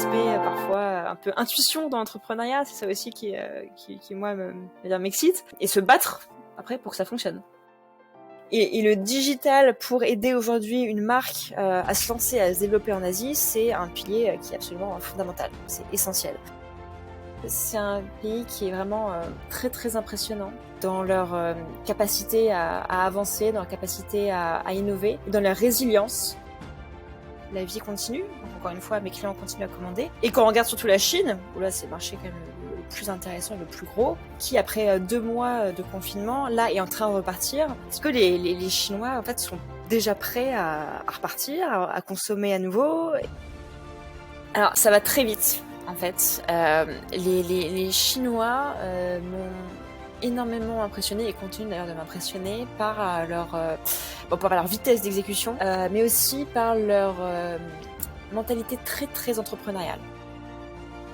aspect parfois un peu intuition dans l'entrepreneuriat, c'est ça aussi qui moi m'excite, et se battre après pour que ça fonctionne. Et le digital pour aider aujourd'hui une marque à se lancer, à se développer en Asie, c'est un pilier qui est absolument fondamental, c'est essentiel. C'est un pays qui est vraiment très très impressionnant dans leur capacité à avancer, dans leur capacité à innover, dans leur résilience. La vie continue, donc encore une fois mes clients continuent à commander. Et quand on regarde surtout la Chine, où là c'est le marché quand même le plus intéressant et le plus gros, qui après 2 mois de confinement, là est en train de repartir, parce que les Chinois en fait sont déjà prêts à repartir, à consommer à nouveau. Alors ça va très vite. En fait, les Chinois m'ont énormément impressionné et continuent d'ailleurs de m'impressionner par leur vitesse d'exécution, mais aussi par leur mentalité très très entrepreneuriale.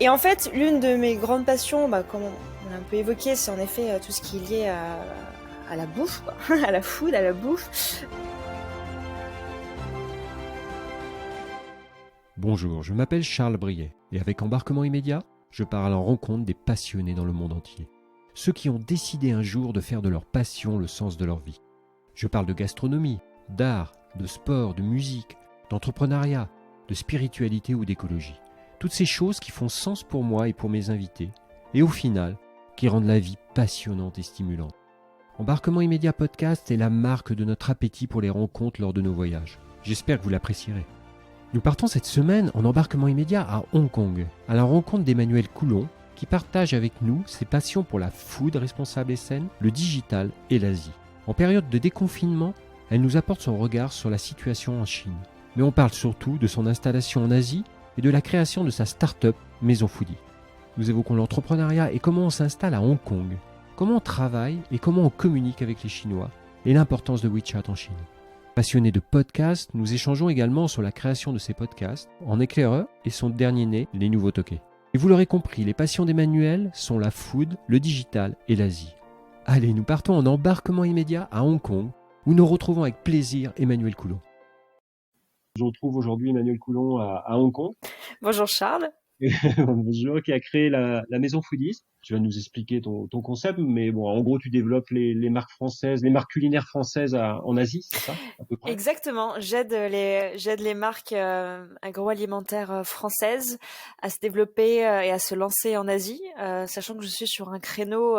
Et en fait, l'une de mes grandes passions, comme on a un peu évoqué, c'est en effet tout ce qui est lié à la bouffe, quoi. À la food, à la bouffe. Bonjour, je m'appelle Charles Briet et avec Embarquement Immédiat, je pars à la rencontre des passionnés dans le monde entier. Ceux qui ont décidé un jour de faire de leur passion le sens de leur vie. Je parle de gastronomie, d'art, de sport, de musique, d'entrepreneuriat, de spiritualité ou d'écologie. Toutes ces choses qui font sens pour moi et pour mes invités, et au final, qui rendent la vie passionnante et stimulante. Embarquement Immédiat Podcast est la marque de notre appétit pour les rencontres lors de nos voyages. J'espère que vous l'apprécierez. Nous partons cette semaine en embarquement immédiat à Hong Kong, à la rencontre d'Emmanuelle Coulon, qui partage avec nous ses passions pour la food responsable et saine, le digital et l'Asie. En période de déconfinement, elle nous apporte son regard sur la situation en Chine. Mais on parle surtout de son installation en Asie et de la création de sa start-up Maison Foodie. Nous évoquons l'entrepreneuriat et comment on s'installe à Hong Kong, comment on travaille et comment on communique avec les Chinois, et l'importance de WeChat en Chine. Passionnés de podcasts, nous échangeons également sur la création de ces podcasts, en éclaireur et son dernier né, les nouveaux toqués. Et vous l'aurez compris, les passions d'Emmanuelle sont la food, le digital et l'Asie. Allez, nous partons en embarquement immédiat à Hong Kong, où nous retrouvons avec plaisir Emmanuelle Coulon. Je retrouve aujourd'hui Emmanuelle Coulon à Hong Kong. Bonjour Charles. Bonjour, qui a créé la Maison Foodies. Tu vas nous expliquer ton concept, mais bon, en gros, tu développes les marques françaises, les marques culinaires françaises en Asie, c'est ça, à peu près? Exactement. J'aide les marques agroalimentaires françaises à se développer et à se lancer en Asie, sachant que je suis sur un créneau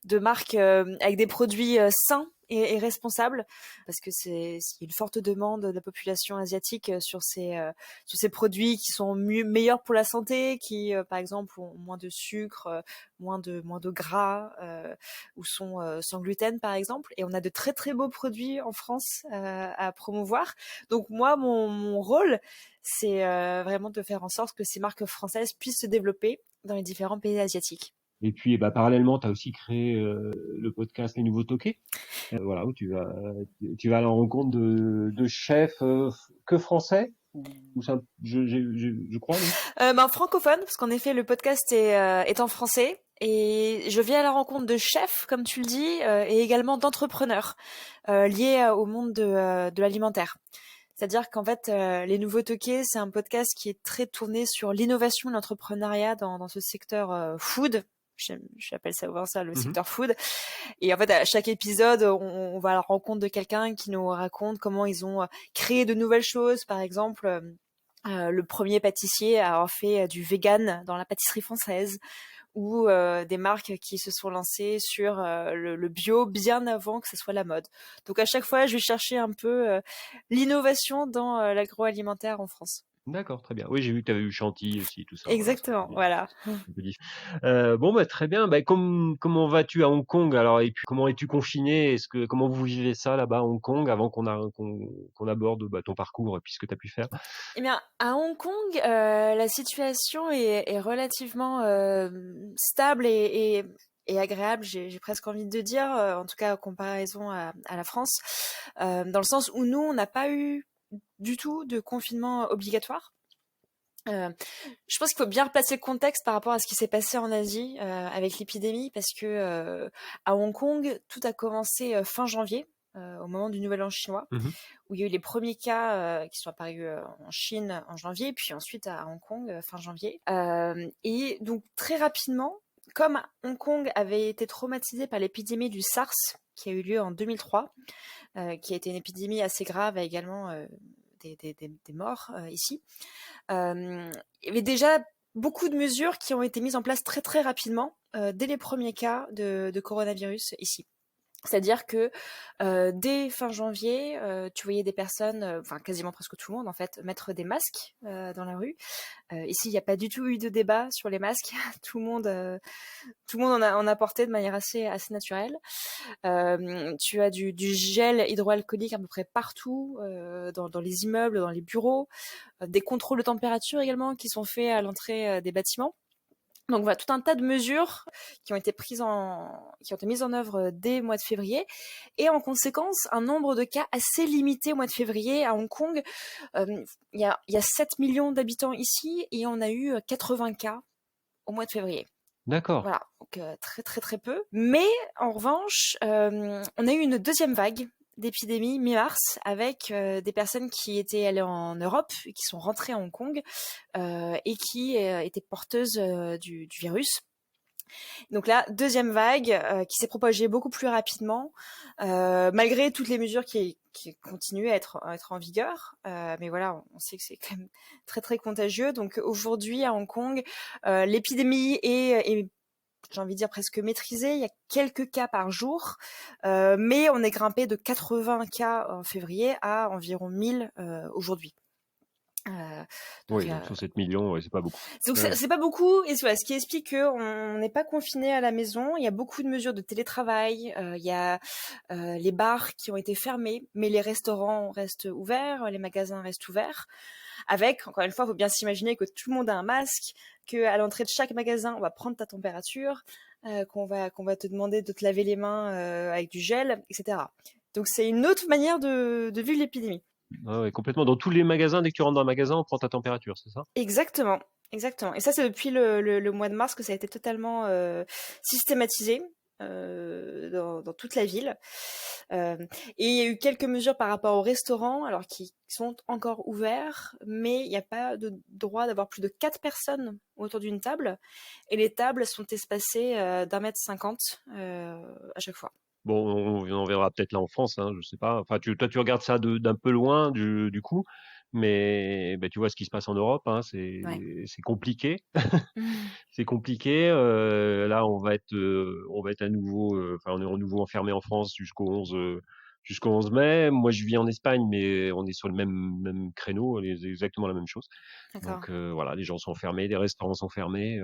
de marques avec des produits sains et responsables, parce que c'est une forte demande de la population asiatique sur ces produits qui sont meilleurs pour la santé, qui par exemple ont moins de sucre, moins de gras, ou sont sans gluten par exemple. Et on a de très très beaux produits en France à promouvoir. Donc moi, mon rôle, c'est vraiment de faire en sorte que ces marques françaises puissent se développer dans les différents pays asiatiques. Et puis, parallèlement, tu as aussi créé le podcast Les Nouveaux Toqués, voilà, où tu vas à la rencontre de chefs que français, ou ça, je crois, non? Francophone, parce qu'en effet, le podcast est en français. Et je viens à la rencontre de chefs, comme tu le dis, et également d'entrepreneurs liés au monde de l'alimentaire. C'est-à-dire qu'en fait, Les Nouveaux Toqués, c'est un podcast qui est très tourné sur l'innovation et l'entrepreneuriat dans ce secteur food. J'appelle ça le secteur food. Et en fait, à chaque épisode, on va à la rencontre de quelqu'un qui nous raconte comment ils ont créé de nouvelles choses. Par exemple, le premier pâtissier à avoir fait du vegan dans la pâtisserie française, ou des marques qui se sont lancées sur le bio bien avant que ce soit la mode. Donc à chaque fois, je vais chercher un peu l'innovation dans l'agroalimentaire en France. D'accord, très bien. Oui, j'ai vu que tu avais eu Chantilly aussi, tout ça. Exactement, voilà. Bon, très bien. Comment vas-tu à Hong Kong alors? Et puis, comment es-tu confiné? Comment vous vivez ça là-bas à Hong Kong avant qu'on aborde ton parcours et puis ce que tu as pu faire? Eh bien, à Hong Kong, la situation est relativement stable et agréable, j'ai presque envie de dire, en tout cas en comparaison à la France, dans le sens où nous, on n'a pas eu du tout de confinement obligatoire. Je pense qu'il faut bien replacer le contexte par rapport à ce qui s'est passé en Asie avec l'épidémie, parce que à Hong Kong, tout a commencé fin janvier. au moment du Nouvel An chinois, Mhm. où il y a eu les premiers cas qui sont apparus en Chine en janvier, puis ensuite à Hong Kong fin janvier. Et donc très rapidement, comme Hong Kong avait été traumatisé par l'épidémie du SARS qui a eu lieu en 2003, qui a été une épidémie assez grave, également des morts ici. Il y avait déjà beaucoup de mesures qui ont été mises en place très très rapidement dès les premiers cas de coronavirus ici. C'est-à-dire que dès fin janvier, tu voyais des personnes, enfin quasiment presque tout le monde en fait, mettre des masques dans la rue. Ici, il n'y a pas du tout eu de débat sur les masques. Tout le monde en a porté de manière assez naturelle. Tu as du gel hydroalcoolique à peu près partout, dans les immeubles, dans les bureaux, des contrôles de température également qui sont faits à l'entrée des bâtiments. Donc voilà, tout un tas de mesures qui ont été mises en œuvre dès le mois de février, et en conséquence, un nombre de cas assez limité au mois de février à Hong Kong. Il y a 7 millions d'habitants ici, et on a eu 80 cas au mois de février. D'accord. Voilà, donc très très très peu. Mais en revanche, on a eu une deuxième vague d'épidémie mi-mars avec des personnes qui étaient allées en Europe et qui sont rentrées à Hong Kong et qui étaient porteuses du virus. Donc là, deuxième vague qui s'est propagée beaucoup plus rapidement, malgré toutes les mesures qui continuent à être en vigueur. Mais voilà, on sait que c'est quand même très très contagieux. Donc aujourd'hui à Hong Kong, l'épidémie est j'ai envie de dire presque maîtrisée. Il y a quelques cas par jour, mais on est grimpé de 80 cas en février à environ 1000 aujourd'hui. Oui, donc sur 7 millions, ouais, c'est pas beaucoup. Donc Ouais. c'est pas beaucoup, et voilà, ce qui explique qu'on n'est pas confiné à la maison. Il y a beaucoup de mesures de télétravail, il y a les bars qui ont été fermés, mais les restaurants restent ouverts, les magasins restent ouverts. Avec, encore une fois, il faut bien s'imaginer que tout le monde a un masque, qu'à l'entrée de chaque magasin, on va prendre ta température, qu'on va te demander de te laver les mains avec du gel, etc. Donc c'est une autre manière de vivre l'épidémie. Ah ouais, complètement. Dans tous les magasins, dès que tu rentres dans un magasin, on prend ta température, c'est ça? Exactement, exactement. Et ça, c'est depuis le mois de mars que ça a été totalement systématisé dans toute la ville. Et il y a eu quelques mesures par rapport aux restaurants, alors qui sont encore ouverts, mais il n'y a pas de droit d'avoir plus de 4 personnes autour d'une table. Et les tables sont espacées d'1,50 m à chaque fois. Bon, on verra peut-être là en France, hein, je sais pas. Enfin, toi, tu regardes ça d'un peu loin, du coup, mais bah, tu vois ce qui se passe en Europe, hein, Ouais. c'est compliqué. C'est compliqué. Là, on va être à nouveau, enfin, on est à nouveau enfermé en France jusqu'au 11 mai. Moi, je vis en Espagne, mais on est sur le même créneau, c'est exactement la même chose. D'accord. Donc voilà, les gens sont fermés, les restaurants sont fermés.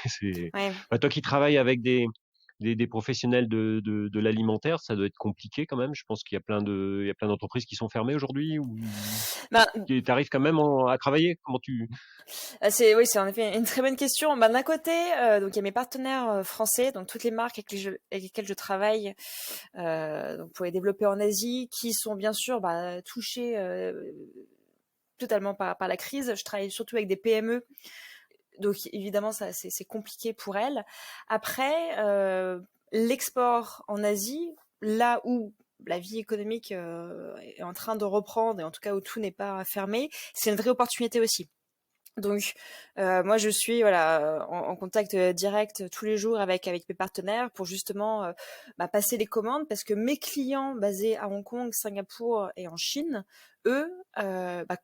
C'est, Ouais. bah, toi qui travailles avec des professionnels de l'alimentaire, ça doit être compliqué quand même. Je pense il y a plein d'entreprises qui sont fermées aujourd'hui ou Ben, tu arrives quand même à travailler. Comment tu... Oui, c'est en effet une très bonne question. Bah, d'un côté, donc il y a mes partenaires français, donc toutes les marques avec lesquelles je travaille, donc pour les développer en Asie, qui sont bien sûr touchés totalement par la crise. Je travaille surtout avec des PME, donc évidemment ça c'est compliqué pour elles. Après, l'export en Asie, là où la vie économique est en train de reprendre, et en tout cas où tout n'est pas fermé, c'est une vraie opportunité aussi. Donc moi je suis en contact direct tous les jours avec mes partenaires pour justement passer les commandes, parce que mes clients basés à Hong Kong, Singapour et en Chine, eux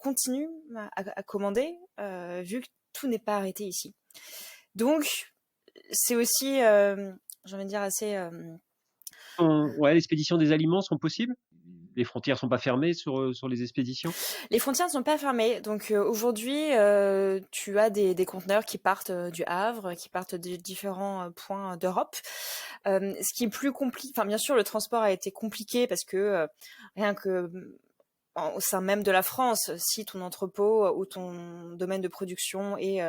continuent à commander vu que tout n'est pas arrêté ici. Donc c'est aussi j'ai envie de dire assez Ouais, l'expédition des aliments sont possibles? Les frontières sont pas fermées sur les expéditions? Les frontières ne sont pas fermées. Donc aujourd'hui, tu as des conteneurs qui partent du Havre, qui partent de différents points d'Europe. Ce qui est plus compliqué, enfin bien sûr, le transport a été compliqué parce que rien que au sein même de la France, si ton entrepôt ou ton domaine de production est,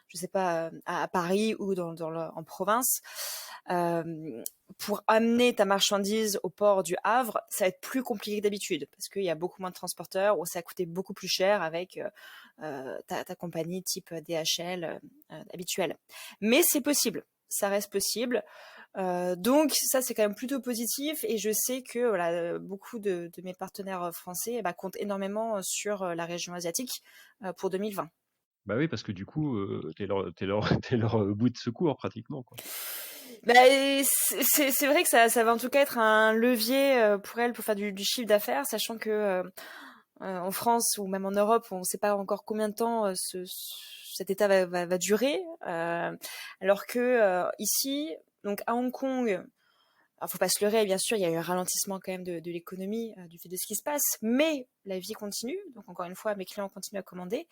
je sais pas, à Paris ou en province, pour amener ta marchandise au port du Havre, ça va être plus compliqué que d'habitude parce qu'il y a beaucoup moins de transporteurs, ou ça a coûté beaucoup plus cher avec ta compagnie type DHL habituelle. Mais c'est possible, ça reste possible. Donc ça, c'est quand même plutôt positif et je sais que voilà, beaucoup de mes partenaires français comptent énormément sur la région asiatique pour 2020. Bah oui, parce que du coup, t'es leur bout de secours pratiquement, quoi. C'est vrai que ça va en tout cas être un levier pour elles pour faire du chiffre d'affaires, sachant que en France ou même en Europe, on ne sait pas encore combien de temps cet état va durer, alors que ici, donc à Hong Kong, alors, faut pas se leurrer, bien sûr, il y a eu un ralentissement quand même de l'économie du fait de ce qui se passe, mais la vie continue. Donc encore une fois, mes clients continuent à commander.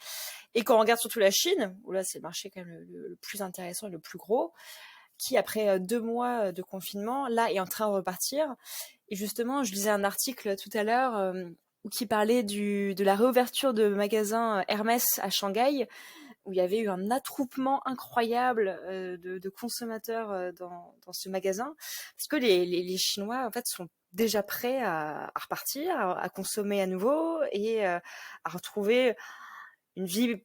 Et quand on regarde surtout la Chine, où là c'est le marché quand même le plus intéressant et le plus gros, qui après 2 mois de confinement, là est en train de repartir. Et justement, je lisais un article tout à l'heure qui parlait de la réouverture de magasins Hermès à Shanghai, où il y avait eu un attroupement incroyable de consommateurs dans ce magasin, parce que les Chinois en fait sont déjà prêts à repartir, à consommer à nouveau et à retrouver une vie,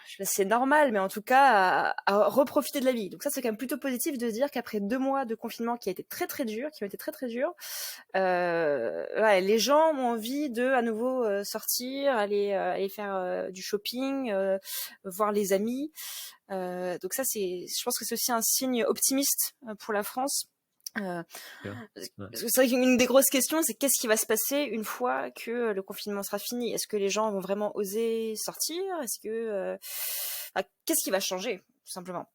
je sais pas si c'est normal, mais en tout cas à reprofiter de la vie. Donc ça, c'est quand même plutôt positif de se dire qu'après 2 mois de confinement qui a été très très dur, qui ont été très très durs, ouais, les gens ont envie de à nouveau sortir, aller faire du shopping, voir les amis. Donc ça, je pense que c'est aussi un signe optimiste pour la France. Bien. Ouais. Parce que c'est vrai qu'une des grosses questions, c'est qu'est-ce qui va se passer une fois que le confinement sera fini? Est-ce que les gens vont vraiment oser sortir? Qu'est-ce qui va changer, tout simplement?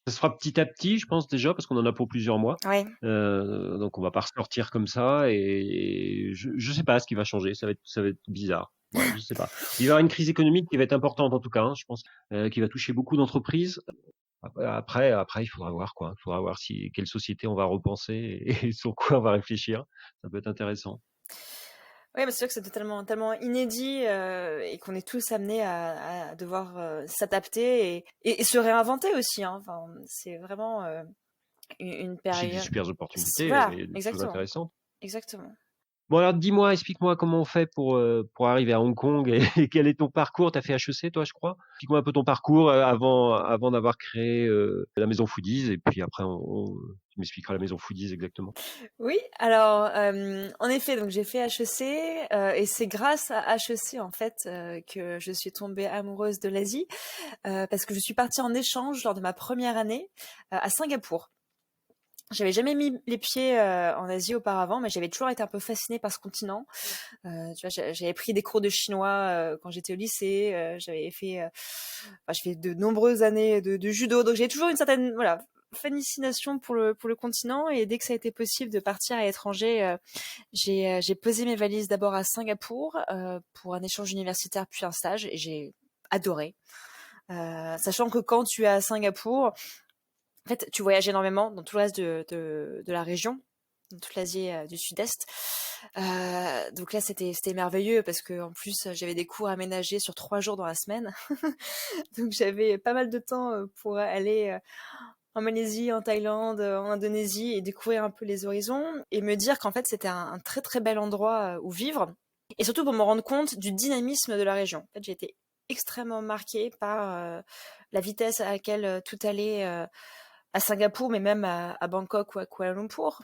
Ça se fera petit à petit, je pense déjà, parce qu'on en a pour plusieurs mois. Ouais. Donc on va pas ressortir comme ça et je sais pas ce qui va changer. Ça va être bizarre. Ouais, je sais pas. Il va y avoir une crise économique qui va être importante en tout cas, hein, je pense, qui va toucher beaucoup d'entreprises. Après, il faudra voir quoi. Il faudra voir quelle société on va repenser et sur quoi on va réfléchir. Ça peut être intéressant. Ouais, mais c'est sûr que c'est totalement tellement inédit et qu'on est tous amenés à devoir s'adapter et se réinventer aussi. Hein. Enfin, c'est vraiment une Aussi des période. super opportunités Voilà, et des choses exactement, intéressantes. exactement. Bon alors dis-moi, explique-moi comment on fait pour arriver à Hong Kong et, et quel est ton parcours? T'as fait HEC toi, je crois. Explique-moi un peu ton parcours avant d'avoir créé la maison Foodies et puis après tu m'expliqueras la maison Foodies exactement. Oui, alors en effet, donc j'ai fait HEC et c'est grâce à HEC en fait que je suis tombée amoureuse de l'Asie parce que je suis partie en échange lors de ma première année à Singapour. J'avais jamais mis les pieds en Asie auparavant, mais j'avais toujours été un peu fascinée par ce continent. Tu vois, j'avais pris des cours de chinois quand j'étais au lycée. J'ai fait de nombreuses années de judo, donc j'ai toujours une certaine fascination pour le continent. Et dès que ça a été possible de partir à l'étranger, j'ai posé mes valises d'abord à Singapour pour un échange universitaire puis un stage, et j'ai adoré. Sachant que quand tu es à Singapour, en fait, tu voyages énormément dans tout le reste de la région, dans toute l'Asie du Sud-Est. Donc là, c'était merveilleux parce que en plus, j'avais des cours aménagés sur 3 jours dans la semaine. Donc j'avais pas mal de temps pour aller en Malaisie, en Thaïlande, en Indonésie et découvrir un peu les horizons et me dire qu'en fait, c'était un très très bel endroit où vivre et surtout pour me rendre compte du dynamisme de la région. En fait, j'ai été extrêmement marquée par la vitesse à laquelle tout allait à Singapour, mais même à Bangkok ou à Kuala Lumpur.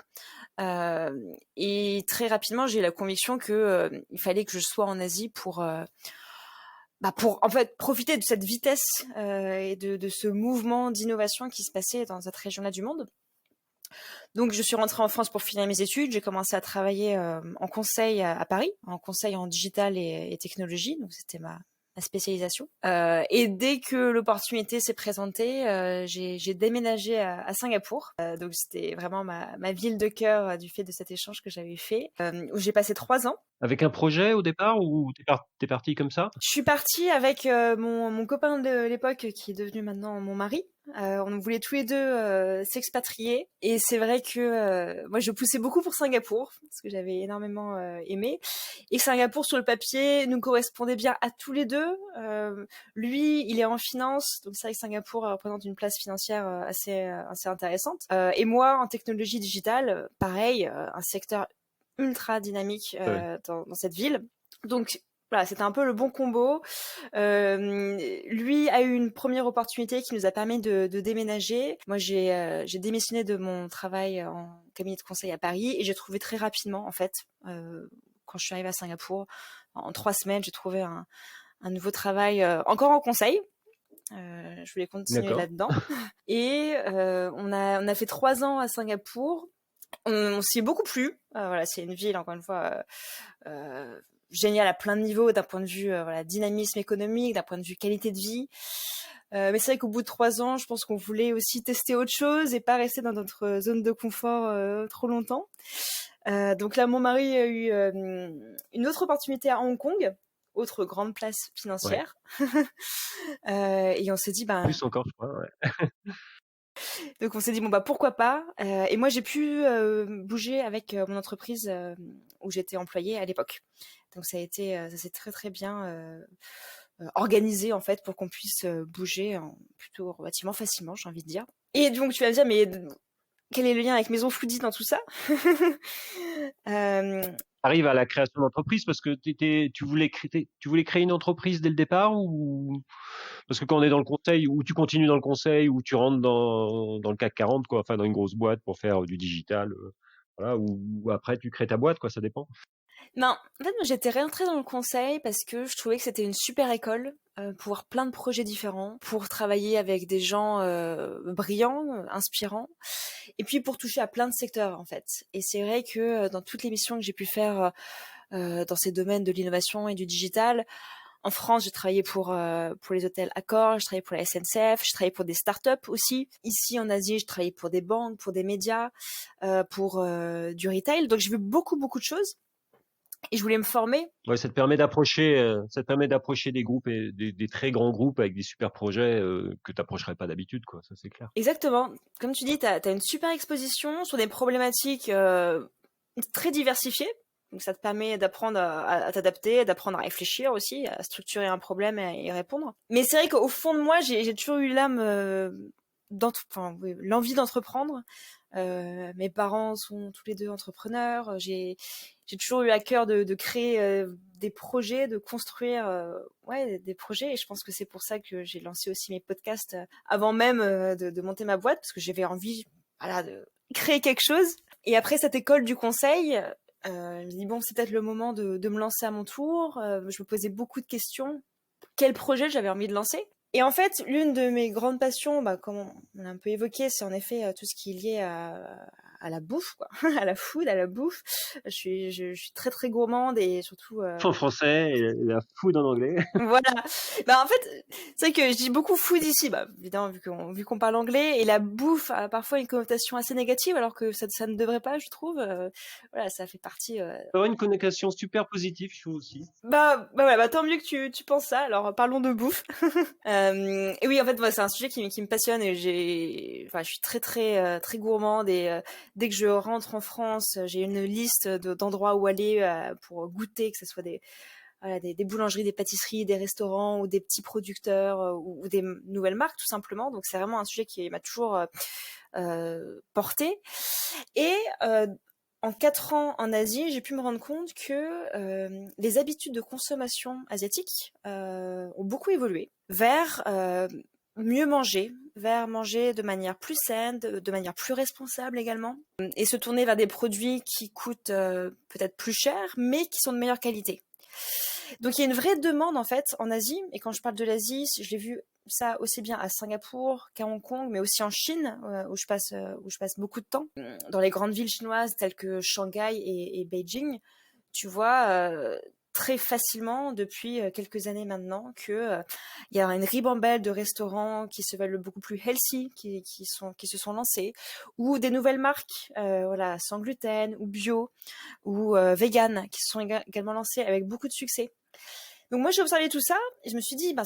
Et très rapidement, j'ai eu la conviction que il fallait que je sois en Asie pour en fait profiter de cette vitesse et de ce mouvement d'innovation qui se passait dans cette région-là du monde. Donc, je suis rentrée en France pour finir mes études. J'ai commencé à travailler en conseil à Paris, en conseil en digital et technologie. Donc, c'était ma spécialisation. Et dès que l'opportunité s'est présentée, j'ai déménagé à Singapour. Donc, c'était vraiment ma ville de cœur du fait de cet échange que j'avais fait, où j'ai passé 3 ans. Avec un projet au départ ou t'es parti comme ça? Je suis partie avec mon copain de l'époque qui est devenu maintenant mon mari. On voulait tous les deux s'expatrier et c'est vrai que moi je poussais beaucoup pour Singapour parce que j'avais énormément aimé et Singapour sur le papier nous correspondait bien à tous les deux. Lui il est en finance, donc c'est vrai que Singapour représente une place financière assez intéressante et moi en technologie digitale pareil, un secteur ultra dynamique Ouais. dans cette ville. Donc voilà, c'était un peu le bon combo. Lui a eu une première opportunité qui nous a permis de déménager. Moi, j'ai démissionné de mon travail en cabinet de conseil à Paris et j'ai trouvé très rapidement, en fait, quand je suis arrivée à Singapour, en 3 semaines, j'ai trouvé un nouveau travail, encore en conseil. Je voulais continuer D'accord. là-dedans. Et on a fait 3 ans à Singapour. On s'y est beaucoup plu. Voilà, c'est une ville, encore une fois, géniale à plein de niveaux, d'un point de vue voilà, dynamisme économique, d'un point de vue qualité de vie. Mais c'est vrai qu'au bout de 3 ans, je pense qu'on voulait aussi tester autre chose et pas rester dans notre zone de confort trop longtemps. Donc là, mon mari a eu une autre opportunité à Hong Kong, autre grande place Ouais. financière. Et on s'est dit, ben, Plus encore, je crois. Ouais. donc on s'est dit bon bah pourquoi pas. Et moi j'ai pu bouger avec mon entreprise où j'étais employée à l'époque. Donc ça s'est très très bien organisé en fait pour qu'on puisse bouger plutôt relativement facilement, j'ai envie de dire. Et donc tu vas me dire mais quel est le lien avec Maison Foodie dans tout ça? euh, Arrive à la création d'entreprise parce que tu voulais créer une entreprise dès le départ ou parce que quand on est dans le conseil ou tu continues dans le conseil ou tu rentres dans le CAC 40 quoi, enfin dans une grosse boîte pour faire du digital, voilà, ou après tu crées ta boîte quoi, ça dépend. Non, en fait, moi, j'étais rentrée dans le conseil parce que je trouvais que c'était une super école pour avoir plein de projets différents, pour travailler avec des gens brillants, inspirants, et puis pour toucher à plein de secteurs en fait. Et c'est vrai que dans toutes les missions que j'ai pu faire dans ces domaines de l'innovation et du digital, en France, j'ai travaillé pour les hôtels Accor, j'ai travaillé pour la SNCF, j'ai travaillé pour des startups aussi. Ici en Asie, j'ai travaillé pour des banques, pour des médias, pour du retail. Donc j'ai vu beaucoup beaucoup de choses. Et je voulais me former. Ouais, ça te permet d'approcher des groupes et des très grands groupes avec des super projets que tu n'approcherais pas d'habitude quoi, ça c'est clair. Exactement. Comme tu dis, tu as une super exposition sur des problématiques très diversifiées. Donc ça te permet d'apprendre à t'adapter, d'apprendre à réfléchir aussi, à structurer un problème et à y répondre. Mais c'est vrai qu'au fond de moi, j'ai toujours eu l'âme, oui, l'envie d'entreprendre. Mes parents sont tous les deux entrepreneurs. J'ai toujours eu à cœur de créer des projets, de construire ouais, des projets. Et je pense que c'est pour ça que j'ai lancé aussi mes podcasts avant même de monter ma boîte, parce que j'avais envie voilà, de créer quelque chose. Et après cette école du conseil, je me dis bon, c'est peut-être le moment de me lancer à mon tour. Je me posais beaucoup de questions. Quel projet j'avais envie de lancer? Et en fait, l'une de mes grandes passions, bah, comme on l'a un peu évoqué, c'est en effet tout ce qui est lié à la bouffe, quoi, à la food, à la bouffe. Je suis très très gourmande et surtout En français et la food en anglais. voilà. Bah en fait, c'est vrai que je dis beaucoup food ici, bah évidemment vu qu'on parle anglais et la bouffe a parfois une connotation assez négative alors que ça ne devrait pas, je trouve. Voilà, ça fait partie Ça aurait une connotation super positive, je trouve aussi. bah voilà, bah tant mieux que tu penses ça. Alors parlons de bouffe. Et oui, en fait, moi, c'est un sujet qui me passionne et enfin, je suis très très très gourmande et dès que je rentre en France, j'ai une liste d'endroits où aller pour goûter, que ce soit voilà, des boulangeries, des pâtisseries, des restaurants ou des petits producteurs ou des nouvelles marques tout simplement. Donc c'est vraiment un sujet qui m'a toujours porté. Et en 4 ans en Asie, j'ai pu me rendre compte que les habitudes de consommation asiatiques ont beaucoup évolué vers mieux manger, vers manger de manière plus saine, de manière plus responsable également, et se tourner vers des produits qui coûtent peut-être plus cher, mais qui sont de meilleure qualité. Donc il y a une vraie demande en fait en Asie, et quand je parle de l'Asie, je l'ai vu ça aussi bien à Singapour qu'à Hong Kong, mais aussi en Chine, où je passe beaucoup de temps. Dans les grandes villes chinoises telles que Shanghai et Beijing, tu vois très facilement depuis quelques années maintenant que il y a une ribambelle de restaurants qui se veulent beaucoup plus healthy, qui se sont lancés, ou des nouvelles marques, voilà, sans gluten ou bio ou vegan, qui se sont également lancées avec beaucoup de succès. Donc moi j'ai observé tout ça et je me suis dit bah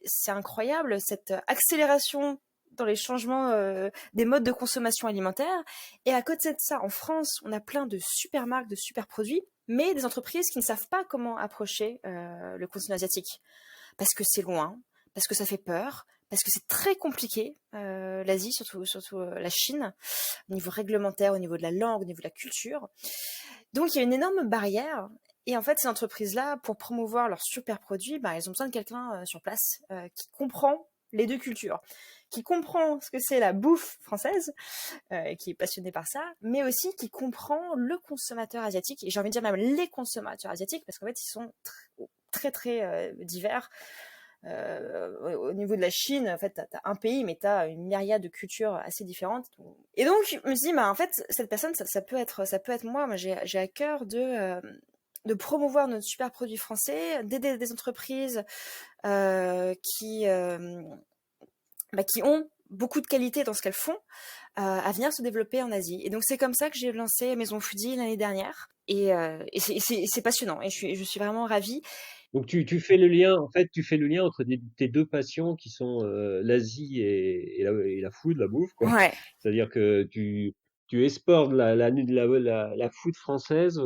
c'est incroyable cette accélération dans les changements des modes de consommation alimentaire. Et à côté de ça, en France, on a plein de super marques, de super produits, mais des entreprises qui ne savent pas comment approcher le continent asiatique. Parce que c'est loin, parce que ça fait peur, parce que c'est très compliqué, l'Asie, surtout la Chine, au niveau réglementaire, au niveau de la langue, au niveau de la culture. Donc il y a une énorme barrière. Et en fait, ces entreprises-là, pour promouvoir leurs super produits, bah, elles ont besoin de quelqu'un sur place qui comprend les deux cultures, qui comprend ce que c'est la bouffe française, qui est passionné par ça, mais aussi qui comprend le consommateur asiatique, et j'ai envie de dire même les consommateurs asiatiques, parce qu'en fait, ils sont très, très divers. Au niveau de la Chine, en fait, t'as un pays, mais t'as une myriade de cultures assez différentes. Et donc, je me suis dit, bah, en fait, cette personne, ça peut être moi. Moi, j'ai à cœur de promouvoir nos super produits français, d'aider des entreprises qui ont beaucoup de qualité dans ce qu'elles font, à venir se développer en Asie. Et donc c'est comme ça que j'ai lancé Maison Foodie l'année dernière. Et c'est passionnant. Et je suis vraiment ravie. Donc tu fais le lien, en fait, tu fais le lien entre tes deux passions qui sont l'Asie et la food, la bouffe, quoi. Ouais. C'est-à-dire que tu exportes la food française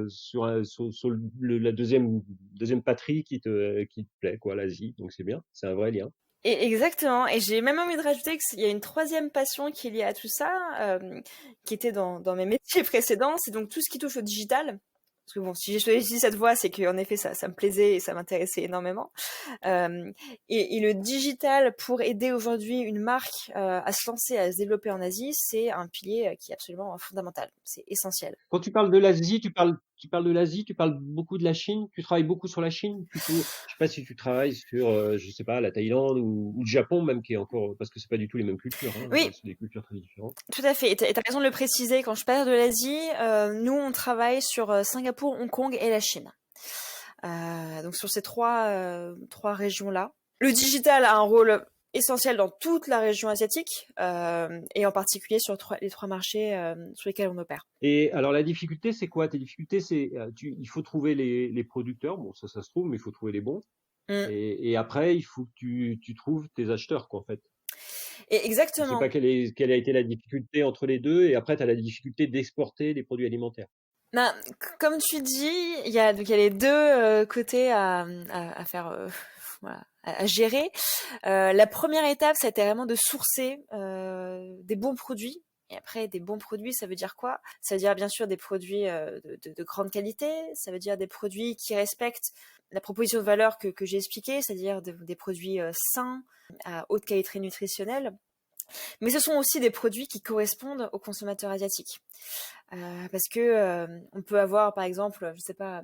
sur la deuxième patrie qui te plaît, quoi, l'Asie. Donc c'est bien, c'est un vrai lien. Et exactement. Et j'ai même envie de rajouter qu'il y a une troisième passion qui est liée à tout ça, qui était dans mes métiers précédents, c'est donc tout ce qui touche au digital. Parce que bon, si j'ai choisi cette voie, c'est qu'en effet, ça me plaisait et ça m'intéressait énormément. Et le digital, pour aider aujourd'hui une marque à se lancer, à se développer en Asie, c'est un pilier qui est absolument fondamental. C'est essentiel. Quand tu parles de l'Asie, tu parles de l'Asie, tu parles beaucoup de la Chine, tu travailles beaucoup sur la Chine, plutôt, je sais pas si tu travailles sur, je sais pas, la Thaïlande ou le Japon même, qui est encore, parce que c'est pas du tout les mêmes cultures, hein, Oui, c'est des cultures très différentes. tout à fait. Et t'as raison de le préciser. Quand je parle de l'Asie, nous, on travaille sur Singapour, Hong Kong et la Chine. Donc sur ces trois régions-là. Le digital a un rôle essentiel dans toute la région asiatique et en particulier sur les trois marchés sur lesquels on opère. Et alors la difficulté, c'est quoi? Tes difficultés, c'est, il faut trouver les producteurs, bon ça se trouve, mais il faut trouver les bons. Mm. Et après, il faut que tu trouves tes acheteurs, quoi, en fait. Et Je sais exactement. pas quelle a été la difficulté entre les deux, et après, tu as la difficulté d'exporter les produits alimentaires. Ben, comme tu dis, il y a les deux côtés à faire, voilà, à gérer. La première étape, ça a été vraiment de sourcer des bons produits. Et après, des bons produits, ça veut dire quoi? Ça veut dire bien sûr des produits de grande qualité. Ça veut dire des produits qui respectent la proposition de valeur que j'ai expliquée, c'est-à-dire des produits sains, à haute qualité nutritionnelle. Mais ce sont aussi des produits qui correspondent aux consommateurs asiatiques. Parce que on peut avoir, par exemple, je sais pas,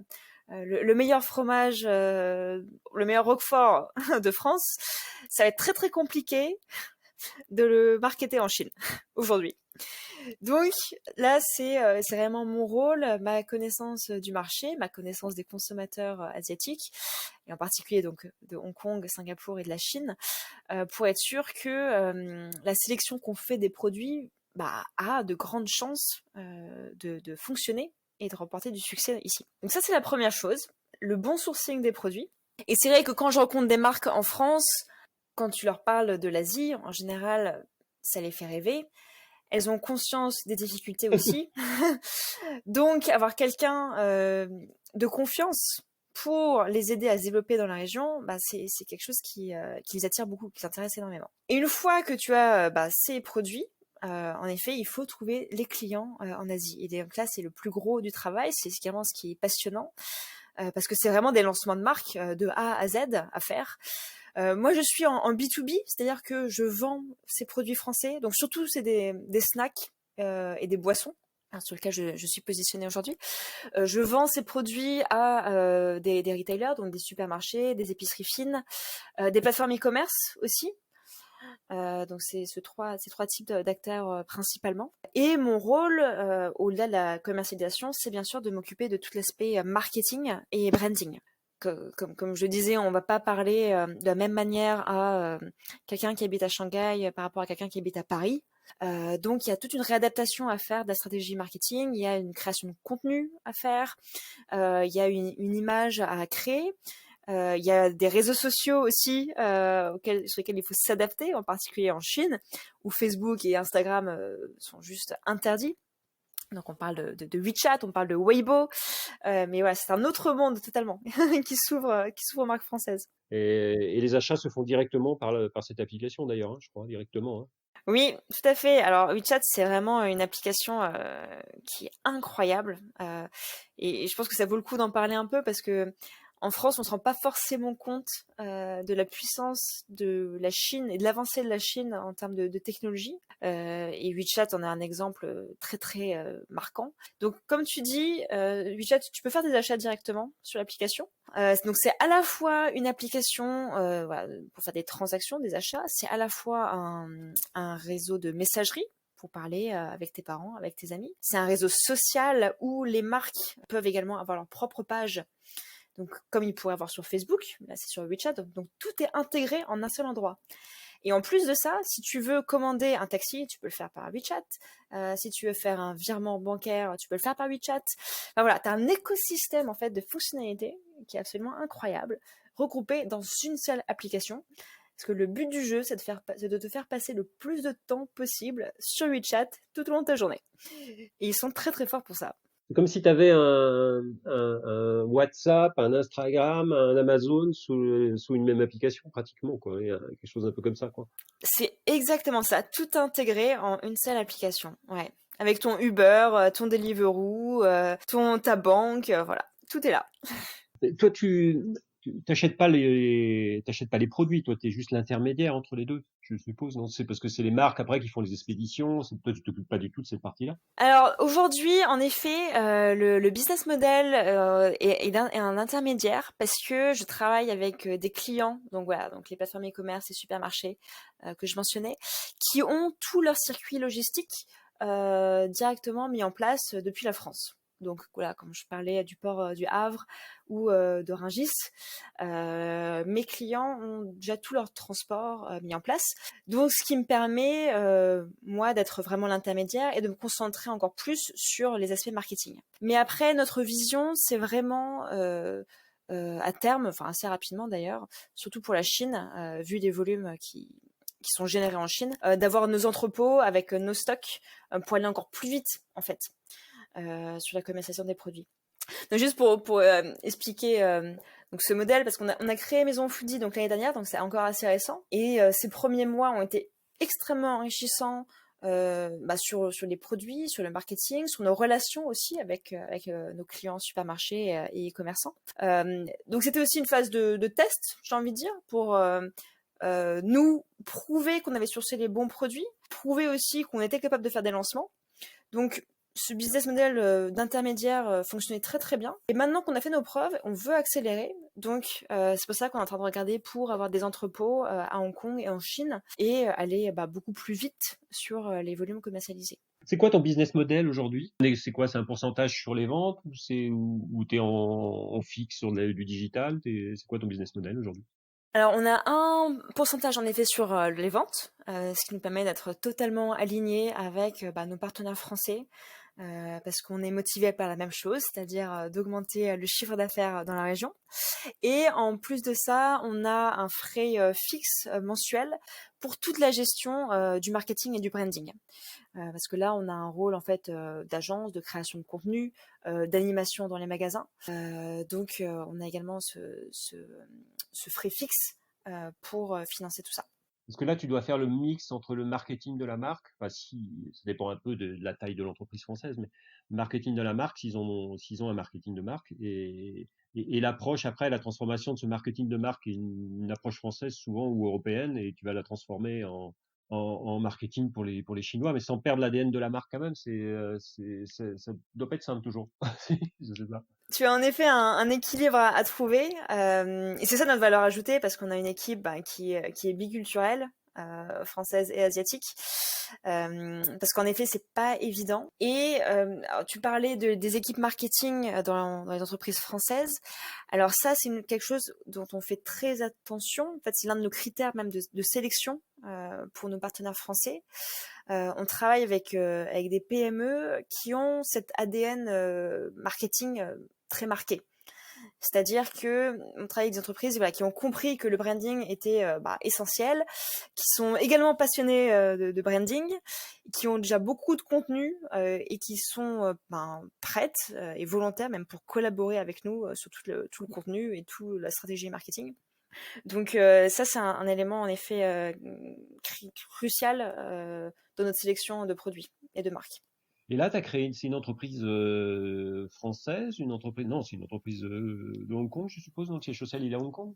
le meilleur fromage, le meilleur Roquefort de France, ça va être très très compliqué de le marketer en Chine aujourd'hui. Donc là, c'est vraiment mon rôle, ma connaissance du marché, ma connaissance des consommateurs asiatiques, et en particulier donc de Hong Kong, Singapour et de la Chine, pour être sûr que la sélection qu'on fait des produits a de grandes chances de fonctionner et de remporter du succès ici. Donc ça, c'est la première chose, le bon sourcing des produits. Et c'est vrai que quand je rencontre des marques en France, quand tu leur parles de l'Asie, en général, ça les fait rêver. Elles ont conscience des difficultés aussi. Donc, avoir quelqu'un de confiance pour les aider à se développer dans la région, c'est quelque chose qui les attire beaucoup, qui les intéresse énormément. Et une fois que tu as ces produits, en effet, il faut trouver les clients en Asie. Et donc là, c'est le plus gros du travail, c'est vraiment ce qui est passionnant, parce que c'est vraiment des lancements de marque de A à Z à faire. Moi, je suis en B2B, c'est-à-dire que je vends ces produits français. Donc surtout, c'est des snacks et des boissons sur lesquels je suis positionnée aujourd'hui. Je vends ces produits à des retailers, donc des supermarchés, des épiceries fines, des plateformes e-commerce aussi. Donc c'est ces trois types d'acteurs principalement. Et mon rôle, au-delà de la commercialisation, c'est bien sûr de m'occuper de tout l'aspect marketing et branding. Comme je disais, on va pas parler de la même manière à quelqu'un qui habite à Shanghai par rapport à quelqu'un qui habite à Paris. Donc il y a toute une réadaptation à faire de la stratégie marketing, il y a une création de contenu à faire, il y a une image à créer. Il y a des réseaux sociaux aussi sur lesquels il faut s'adapter, en particulier en Chine, où Facebook et Instagram sont juste interdits. Donc on parle de WeChat, on parle de Weibo, mais voilà, c'est un autre monde totalement qui s'ouvre aux marques françaises. Et les achats se font directement par cette application d'ailleurs, hein, je crois, directement. Hein. Oui, tout à fait. Alors WeChat, c'est vraiment une application qui est incroyable. Et je pense que ça vaut le coup d'en parler un peu parce que en France, on se rend pas forcément compte de la puissance de la Chine et de l'avancée de la Chine en termes de technologie. Et WeChat en est un exemple très très marquant. Donc comme tu dis, WeChat, tu peux faire des achats directement sur l'application. Donc c'est à la fois une application voilà, pour faire des transactions, des achats, c'est à la fois un réseau de messagerie pour parler avec tes parents, avec tes amis. C'est un réseau social où les marques peuvent également avoir leur propre page. Donc, comme ils pourraient avoir sur Facebook, là c'est sur WeChat, donc tout est intégré en un seul endroit. Et en plus de ça, si tu veux commander un taxi, tu peux le faire par WeChat. Si tu veux faire un virement bancaire, tu peux le faire par WeChat. Enfin, voilà, tu as un écosystème en fait de fonctionnalités qui est absolument incroyable, regroupé dans une seule application. Parce que le but du jeu, c'est de te faire passer le plus de temps possible sur WeChat tout au long de ta journée. Et ils sont très très forts pour ça. C'est comme si tu avais un WhatsApp, un Instagram, un Amazon sous une même application, pratiquement, quoi. Il y a quelque chose un peu comme ça, quoi. C'est exactement ça, tout intégré en une seule application. Ouais. Avec ton Uber, ton Deliveroo, ta banque, voilà, tout est là. Et toi, tu t'achètes pas les produits, toi, tu es juste l'intermédiaire entre les deux, je suppose, non? C'est parce que c'est les marques après qui font les expéditions, toi, tu t'occupes pas du tout de cette partie-là? Alors aujourd'hui, en effet, le business model est un intermédiaire parce que je travaille avec des clients, donc voilà, donc les plateformes e-commerce et supermarchés que je mentionnais, qui ont tout leur circuit logistique directement mis en place depuis la France. Donc voilà, comme je parlais du port du Havre ou de Rungis, mes clients ont déjà tout leur transport mis en place. Donc, ce qui me permet, moi, d'être vraiment l'intermédiaire et de me concentrer encore plus sur les aspects marketing. Mais après, notre vision, c'est vraiment, à terme, enfin assez rapidement d'ailleurs, surtout pour la Chine, vu les volumes qui sont générés en Chine, d'avoir nos entrepôts avec nos stocks pour aller encore plus vite, en fait, sur la commercialisation des produits. Donc juste pour expliquer donc ce modèle, parce qu'on a créé Maison Foodie donc l'année dernière, donc c'est encore assez récent. Et ces premiers mois ont été extrêmement enrichissants sur les produits, sur le marketing, sur nos relations aussi avec nos clients supermarchés et e-commerçants. Donc c'était aussi une phase de test, j'ai envie de dire, pour nous prouver qu'on avait sourcé les bons produits, prouver aussi qu'on était capable de faire des lancements. Donc ce business model d'intermédiaire fonctionnait très très bien. Et maintenant qu'on a fait nos preuves, on veut accélérer. Donc c'est pour ça qu'on est en train de regarder pour avoir des entrepôts à Hong Kong et en Chine et aller beaucoup plus vite sur les volumes commercialisés. C'est quoi ton business model aujourd'hui? C'est quoi? C'est un pourcentage sur les ventes ou t'es en fixe sur du digital? C'est quoi ton business model aujourd'hui? Alors, on a un pourcentage en effet sur les ventes, ce qui nous permet d'être totalement alignés avec nos partenaires français, parce qu'on est motivé par la même chose, c'est-à-dire d'augmenter le chiffre d'affaires dans la région. Et en plus de ça, on a un frais fixe mensuel pour toute la gestion du marketing et du branding. Parce que là, on a un rôle en fait d'agence, de création de contenu, d'animation dans les magasins. Donc, on a également ce frais fixe pour financer tout ça. Parce que là, tu dois faire le mix entre le marketing de la marque, enfin, si, ça dépend un peu de la taille de l'entreprise française, mais le marketing de la marque, s'ils ont un marketing de marque, et l'approche après, la transformation de ce marketing de marque, est une approche française souvent ou européenne, et tu vas la transformer en marketing pour les Chinois, mais sans perdre l'ADN de la marque quand même. Ça doit pas être simple toujours. Je sais pas. Tu as en effet un équilibre à trouver, et c'est ça notre valeur ajoutée parce qu'on a une équipe qui est biculturelle, française et asiatique, parce qu'en effet c'est pas évident. Et alors, tu parlais des équipes marketing dans les entreprises françaises. Alors ça c'est quelque chose dont on fait très attention. En fait c'est l'un de nos critères même de sélection pour nos partenaires français. On travaille avec des PME qui ont cet ADN marketing très marqué. C'est-à-dire que on travaille avec des entreprises qui ont compris que le branding était essentiel, qui sont également passionnés de branding, qui ont déjà beaucoup de contenu et qui sont prêtes et volontaires même pour collaborer avec nous sur tout le contenu et toute la stratégie marketing. Donc ça, c'est un élément en effet crucial dans notre sélection de produits et de marques. Et là, tu as créé, c'est une entreprise française, une entreprise, non, c'est une entreprise de Hong Kong, je suppose, donc le siège social, il est à Hong Kong.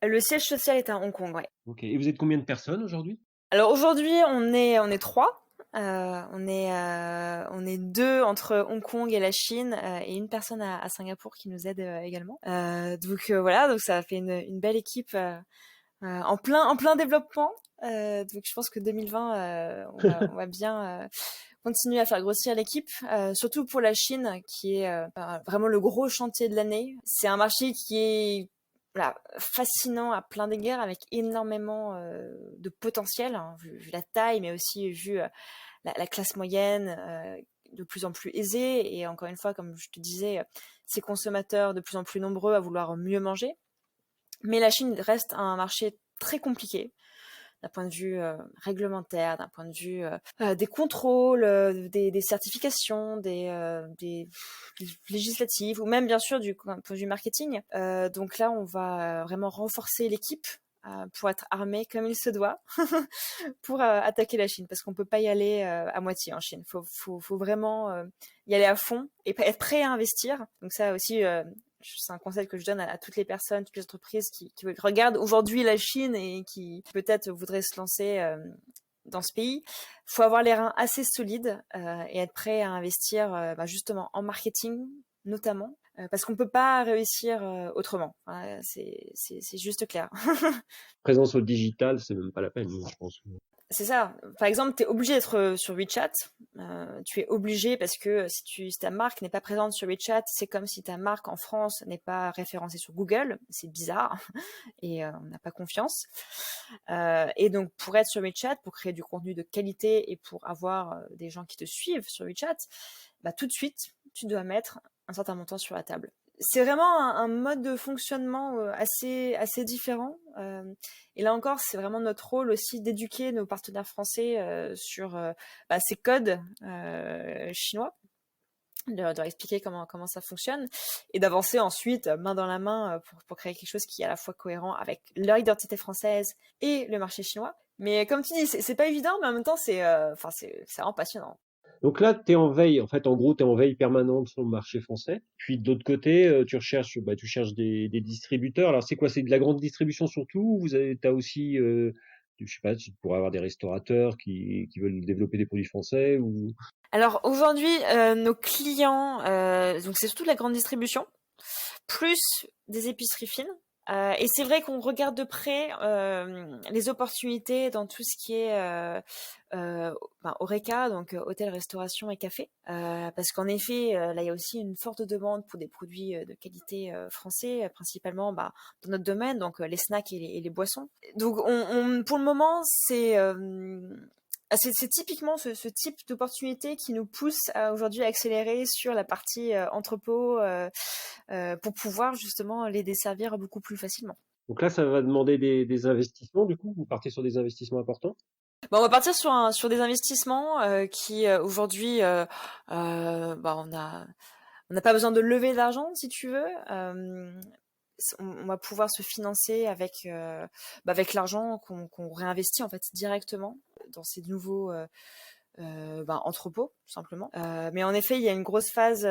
Le siège social est à Hong Kong, ouais. Ok. Et vous êtes combien de personnes aujourd'hui? Alors aujourd'hui, on est 3. On est 2 entre Hong Kong et la Chine et une personne à Singapour qui nous aide également. Donc voilà, donc ça fait une belle équipe en plein développement. Donc je pense que 2020, on va bien continuer à faire grossir l'équipe, surtout pour la Chine, qui est vraiment le gros chantier de l'année. C'est un marché qui est voilà, fascinant à plein d'égards, avec énormément de potentiel, hein, vu la taille, mais aussi vu la classe moyenne de plus en plus aisée. Et encore une fois, comme je te disais, ces consommateurs de plus en plus nombreux à vouloir mieux manger. Mais la Chine reste un marché très compliqué d'un point de vue réglementaire, d'un point de vue des contrôles, des certifications, des législatives, ou même bien sûr du point de vue marketing. Donc là, on va vraiment renforcer l'équipe pour être armé comme il se doit pour attaquer la Chine, parce qu'on peut pas y aller à moitié en Chine. Faut vraiment y aller à fond et être prêt à investir. Donc ça aussi, c'est un conseil que je donne à toutes les personnes, toutes les entreprises qui regardent aujourd'hui la Chine et qui peut-être voudraient se lancer dans ce pays. Faut avoir les reins assez solides et être prêt à investir justement en marketing notamment, parce qu'on peut pas réussir autrement. C'est juste clair. Présence au digital, c'est même pas la peine, je pense. C'est ça. Par exemple, tu es obligé d'être sur WeChat. Tu es obligé parce que si ta marque n'est pas présente sur WeChat, c'est comme si ta marque en France n'est pas référencée sur Google. C'est bizarre et on n'a pas confiance. Et donc, pour être sur WeChat, pour créer du contenu de qualité et pour avoir des gens qui te suivent sur WeChat, tout de suite, tu dois mettre un certain montant sur la table. C'est vraiment un mode de fonctionnement assez différent. Et là encore, c'est vraiment notre rôle aussi d'éduquer nos partenaires français sur ces codes chinois, de leur expliquer comment ça fonctionne et d'avancer ensuite main dans la main pour créer quelque chose qui est à la fois cohérent avec leur identité française et le marché chinois. Mais comme tu dis, c'est pas évident, mais en même temps, c'est vraiment passionnant. Donc là, tu es en veille, en fait, en gros, tu es en veille permanente sur le marché français. Puis de l'autre côté, tu cherches des distributeurs. Alors c'est quoi? C'est de la grande distribution surtout? Ou t'as aussi, je sais pas, tu pourrais avoir des restaurateurs qui veulent développer des produits français ou... Alors aujourd'hui, nos clients, donc c'est surtout de la grande distribution, plus des épiceries fines. Et c'est vrai qu'on regarde de près les opportunités dans tout ce qui est Horeca, donc hôtel, restauration et café. Parce qu'en effet, là, il y a aussi une forte demande pour des produits de qualité français, principalement dans notre domaine, donc les snacks et les boissons. Donc pour le moment, c'est typiquement ce type d'opportunité qui nous pousse aujourd'hui à accélérer sur la partie entrepôt pour pouvoir justement les desservir beaucoup plus facilement. Donc là, ça va demander des investissements, du coup, vous partez sur des investissements importants? On va partir sur des investissements qui aujourd'hui, on n'a pas besoin de lever d'argent si tu veux. On va pouvoir se financer avec l'argent qu'on réinvestit en fait directement dans ces nouveaux entrepôts, tout simplement. Mais en effet, il y a une grosse phase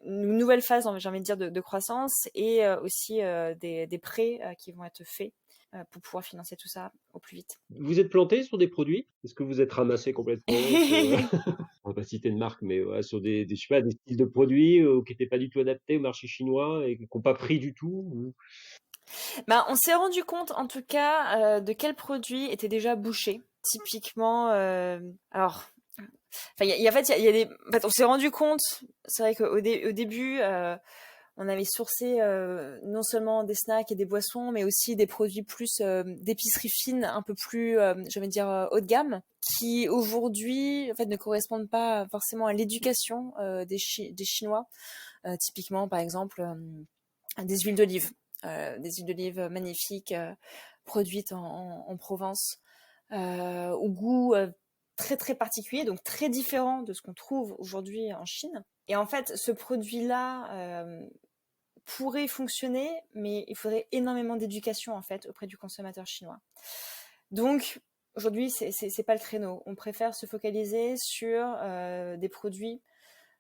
une nouvelle phase, j'ai envie de dire, de croissance et aussi des prêts qui vont être faits pour pouvoir financer tout ça au plus vite. Vous êtes planté sur des produits? Est-ce que vous êtes ramassé complètement sur, on va pas citer de marque, mais ouais, sur je sais pas, des styles de produits qui n'étaient pas du tout adaptés au marché chinois et qui n'ont pas pris du tout? On s'est rendu compte, en tout cas, de quels produits étaient déjà bouchés. Typiquement, alors, enfin, il y a des. En fait, on s'est rendu compte. C'est vrai qu'au début, on avait sourcé non seulement des snacks et des boissons, mais aussi des produits plus d'épicerie fine, un peu plus, je vais dire, haut de gamme, qui aujourd'hui, en fait, ne correspondent pas forcément à l'éducation des Chinois. Typiquement, par exemple, des huiles d'olive. Des huiles d'olive magnifiques produites en Provence, au goût très très particulier, donc très différent de ce qu'on trouve aujourd'hui en Chine. Et en fait, ce produit-là, pourrait fonctionner, mais il faudrait énormément d'éducation en fait auprès du consommateur chinois. Donc aujourd'hui, c'est pas le créneau. On préfère se focaliser sur des produits,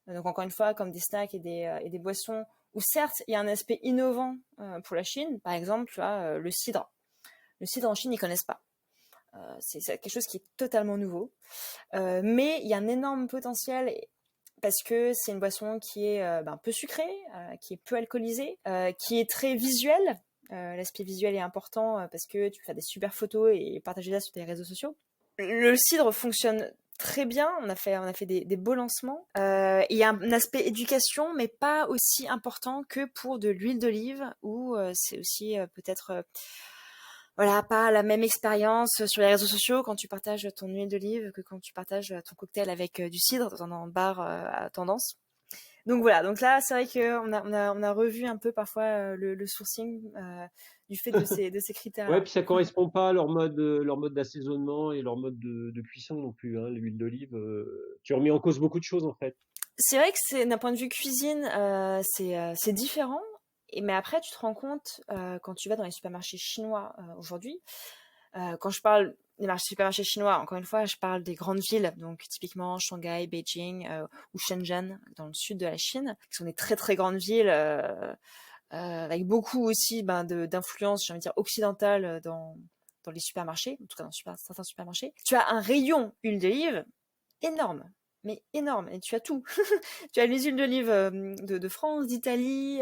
donc encore une fois, comme des snacks et des boissons, où certes, il y a un aspect innovant pour la Chine. Par exemple, tu vois, le cidre. Le cidre en Chine, ils connaissent pas. C'est quelque chose qui est totalement nouveau. Mais il y a un énorme potentiel parce que c'est une boisson qui est peu sucrée, qui est peu alcoolisée, qui est très visuelle. L'aspect visuel est important parce que tu peux faire des super photos et partager ça sur tes réseaux sociaux. Le cidre fonctionne très bien, on a fait des beaux lancements. Il y a un aspect éducation, mais pas aussi important que pour de l'huile d'olive, où c'est aussi peut-être voilà, pas la même expérience sur les réseaux sociaux quand tu partages ton huile d'olive que quand tu partages ton cocktail avec du cidre dans un bar à tendance. Donc voilà, donc là c'est vrai qu'on a revu un peu parfois le sourcing du fait de ces Ouais, critères-là. puis ça correspond pas à leur mode d'assaisonnement et leur mode de cuisson non plus, hein, l'huile d'olive. Tu as remis en cause beaucoup de choses en fait. C'est vrai que c'est d'un point de vue cuisine, c'est différent. Mais après, tu te rends compte quand tu vas dans les supermarchés chinois aujourd'hui. Quand je parle des supermarchés chinois, encore une fois, je parle des grandes villes, donc typiquement Shanghai, Beijing ou Shenzhen, dans le sud de la Chine, qui sont des très très grandes villes avec beaucoup aussi d'influence, j'ai envie de dire, occidentale dans les supermarchés, en tout cas dans certains supermarchés. Tu as un rayon huile d'olive énorme, mais énorme, et tu as tout. Tu as les huiles d'olive de France, d'Italie,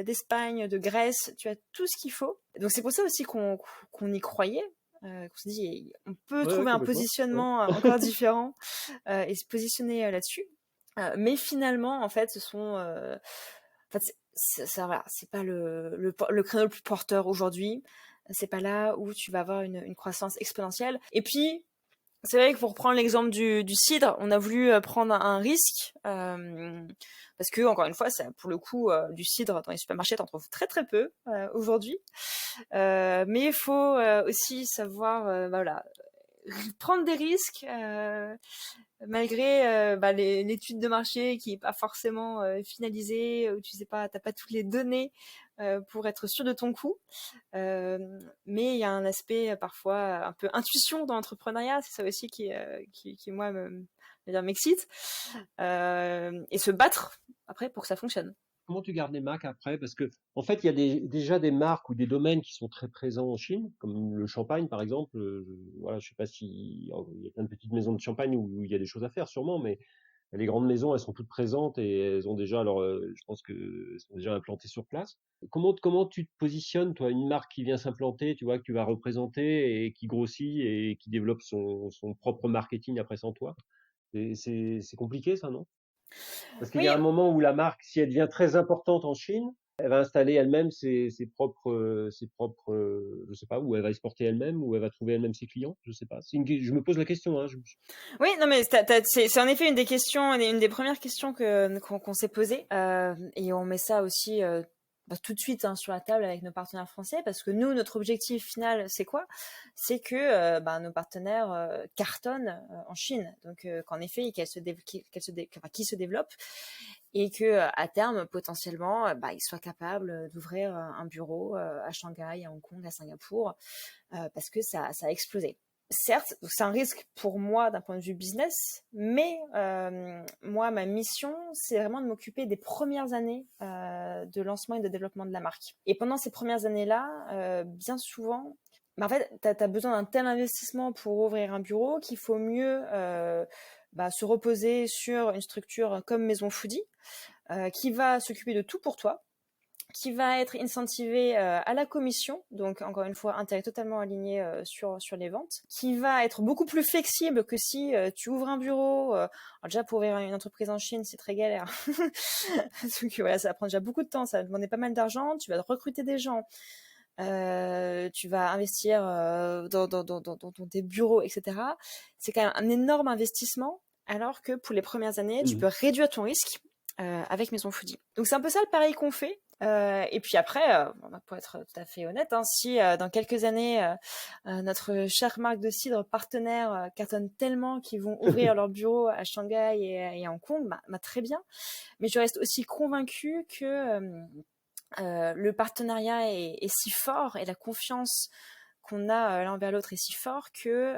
d'Espagne, de Grèce, tu as tout ce qu'il faut. Donc c'est pour ça aussi qu'on y croyait, qu'on s'est dit on peut Ouais, ouais, trouver un complètement. Ouais. positionnement encore différent et se positionner là-dessus. Mais finalement, en fait, ce sont... en fait, voilà, c'est pas le créneau le plus porteur aujourd'hui. C'est pas là où tu vas avoir une croissance exponentielle. Et puis, c'est vrai que pour prendre l'exemple du cidre, on a voulu prendre un risque parce que encore une fois, ça, pour le coup, du cidre dans les supermarchés, t'en trouves très très peu aujourd'hui. Mais il faut aussi savoir, voilà, prendre des risques malgré l'étude de marché qui est pas forcément finalisée, où tu sais pas, t'as pas toutes les données pour être sûr de ton coup. Mais il y a un aspect parfois un peu intuition dans l'entrepreneuriat, c'est ça aussi qui moi m'excite, et se battre après pour que ça fonctionne. Comment tu gardes les marques après? Parce que en fait, il y a déjà des marques ou des domaines qui sont très présents en Chine, comme le champagne par exemple. Voilà, je sais pas si il y a plein de petites maisons de champagne où il y a des choses à faire sûrement, mais les grandes maisons, elles sont toutes présentes et elles ont déjà je pense que elles sont déjà implantées sur place. Comment tu te positionnes, toi, une marque qui vient s'implanter, tu vois, que tu vas représenter et qui grossit et qui développe son propre marketing après sans toi? C'est compliqué ça, non? Parce qu'il y Oui, a un moment où la marque, si elle devient très importante en Chine, elle va installer elle-même ses propres, je sais pas, où elle va exporter elle-même, où elle va trouver elle-même ses clients, je sais pas. Je me pose la question, hein. oui, non mais c'est en effet une des questions, une des premières questions qu'on s'est posées, et on met ça aussi tout de suite sur la table avec nos partenaires français, parce que nous, notre objectif final, c'est quoi? C'est que nos partenaires cartonnent en Chine, donc qu'en effet qu'ils se développent et que à terme potentiellement ils soient capables d'ouvrir un bureau à Shanghai, à Hong Kong, à Singapour, parce que ça a explosé. Certes, c'est un risque pour moi d'un point de vue business, mais moi, ma mission, c'est vraiment de m'occuper des premières années de lancement et de développement de la marque. Et pendant ces premières années-là, bien souvent, en fait, tu as besoin d'un tel investissement pour ouvrir un bureau qu'il faut mieux se reposer sur une structure comme Maison Foodie, qui va s'occuper de tout pour toi, qui va être incentivé à la commission, donc encore une fois intérêt totalement aligné sur les ventes, qui va être beaucoup plus flexible que si tu ouvres un bureau. Alors déjà pour ouvrir une entreprise en Chine, c'est très galère. Donc voilà, ça va prendre déjà beaucoup de temps, ça va demander pas mal d'argent, tu vas recruter des gens, tu vas investir dans tes bureaux, etc. C'est quand même un énorme investissement, alors que pour les premières années, tu Mhm. peux réduire ton risque avec Maison Foodie. Donc c'est un peu ça le pari qu'on fait. Et puis après, pour être tout à fait honnête, si dans quelques années, notre chère marque de cidre partenaire cartonne tellement qu'ils vont ouvrir leur bureau à Shanghai et à Hong Kong, très bien. Mais je reste aussi convaincue que le partenariat est si fort et la confiance qu'on a l'un vers l'autre est si fort que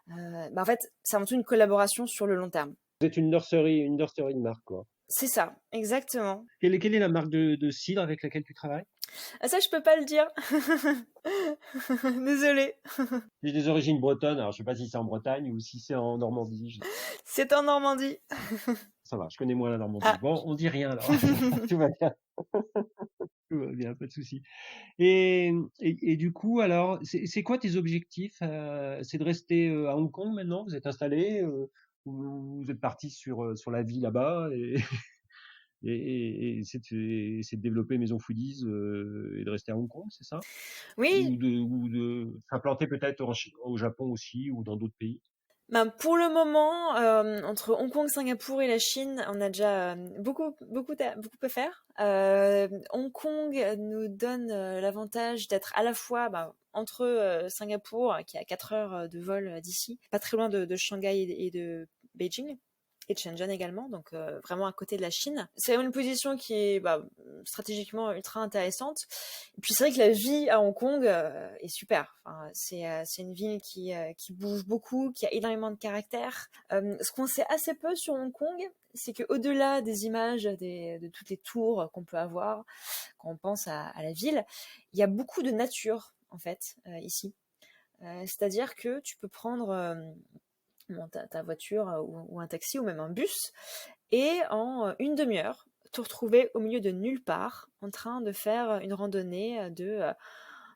en fait, c'est avant tout une collaboration sur le long terme. Vous êtes une nurserie de marque, quoi. C'est ça, exactement. Quelle est la marque de cidre avec laquelle tu travailles? Ah, ça, je peux pas le dire. Désolée. J'ai des origines bretonnes, alors je sais pas si c'est en Bretagne ou si c'est en Normandie. C'est en Normandie. Ça va, je connais moins la Normandie. Ah. Bon, on dit rien alors. Tout va bien. Tout va bien, pas de souci. Et du coup, alors, c'est quoi tes objectifs? C'est de rester à Hong Kong maintenant? Vous êtes installé ou vous êtes parti sur la vie là-bas et c'est de développer Maison Foodies et de rester à Hong Kong, c'est ça? Oui, Ou de s'implanter peut-être au Japon aussi ou dans d'autres pays? ben, pour le moment, entre Hong Kong, Singapour et la Chine, on a déjà beaucoup à faire. Hong Kong nous donne l'avantage d'être à la fois entre Singapour, qui est à 4 heures de vol d'ici, pas très loin de Shanghai et de Beijing. Et de Shenzhen également, donc vraiment à côté de la Chine. C'est une position qui est stratégiquement ultra intéressante. Et puis c'est vrai que la vie à Hong Kong est super. Enfin, c'est une ville qui bouge beaucoup, qui a énormément de caractère. Ce qu'on sait assez peu sur Hong Kong, c'est que au-delà des images de toutes les tours qu'on peut avoir quand on pense à la ville, il y a beaucoup de nature en fait ici. C'est-à-dire que tu peux prendre ta voiture ou un taxi ou même un bus et en une demi-heure te retrouver au milieu de nulle part en train de faire une randonnée de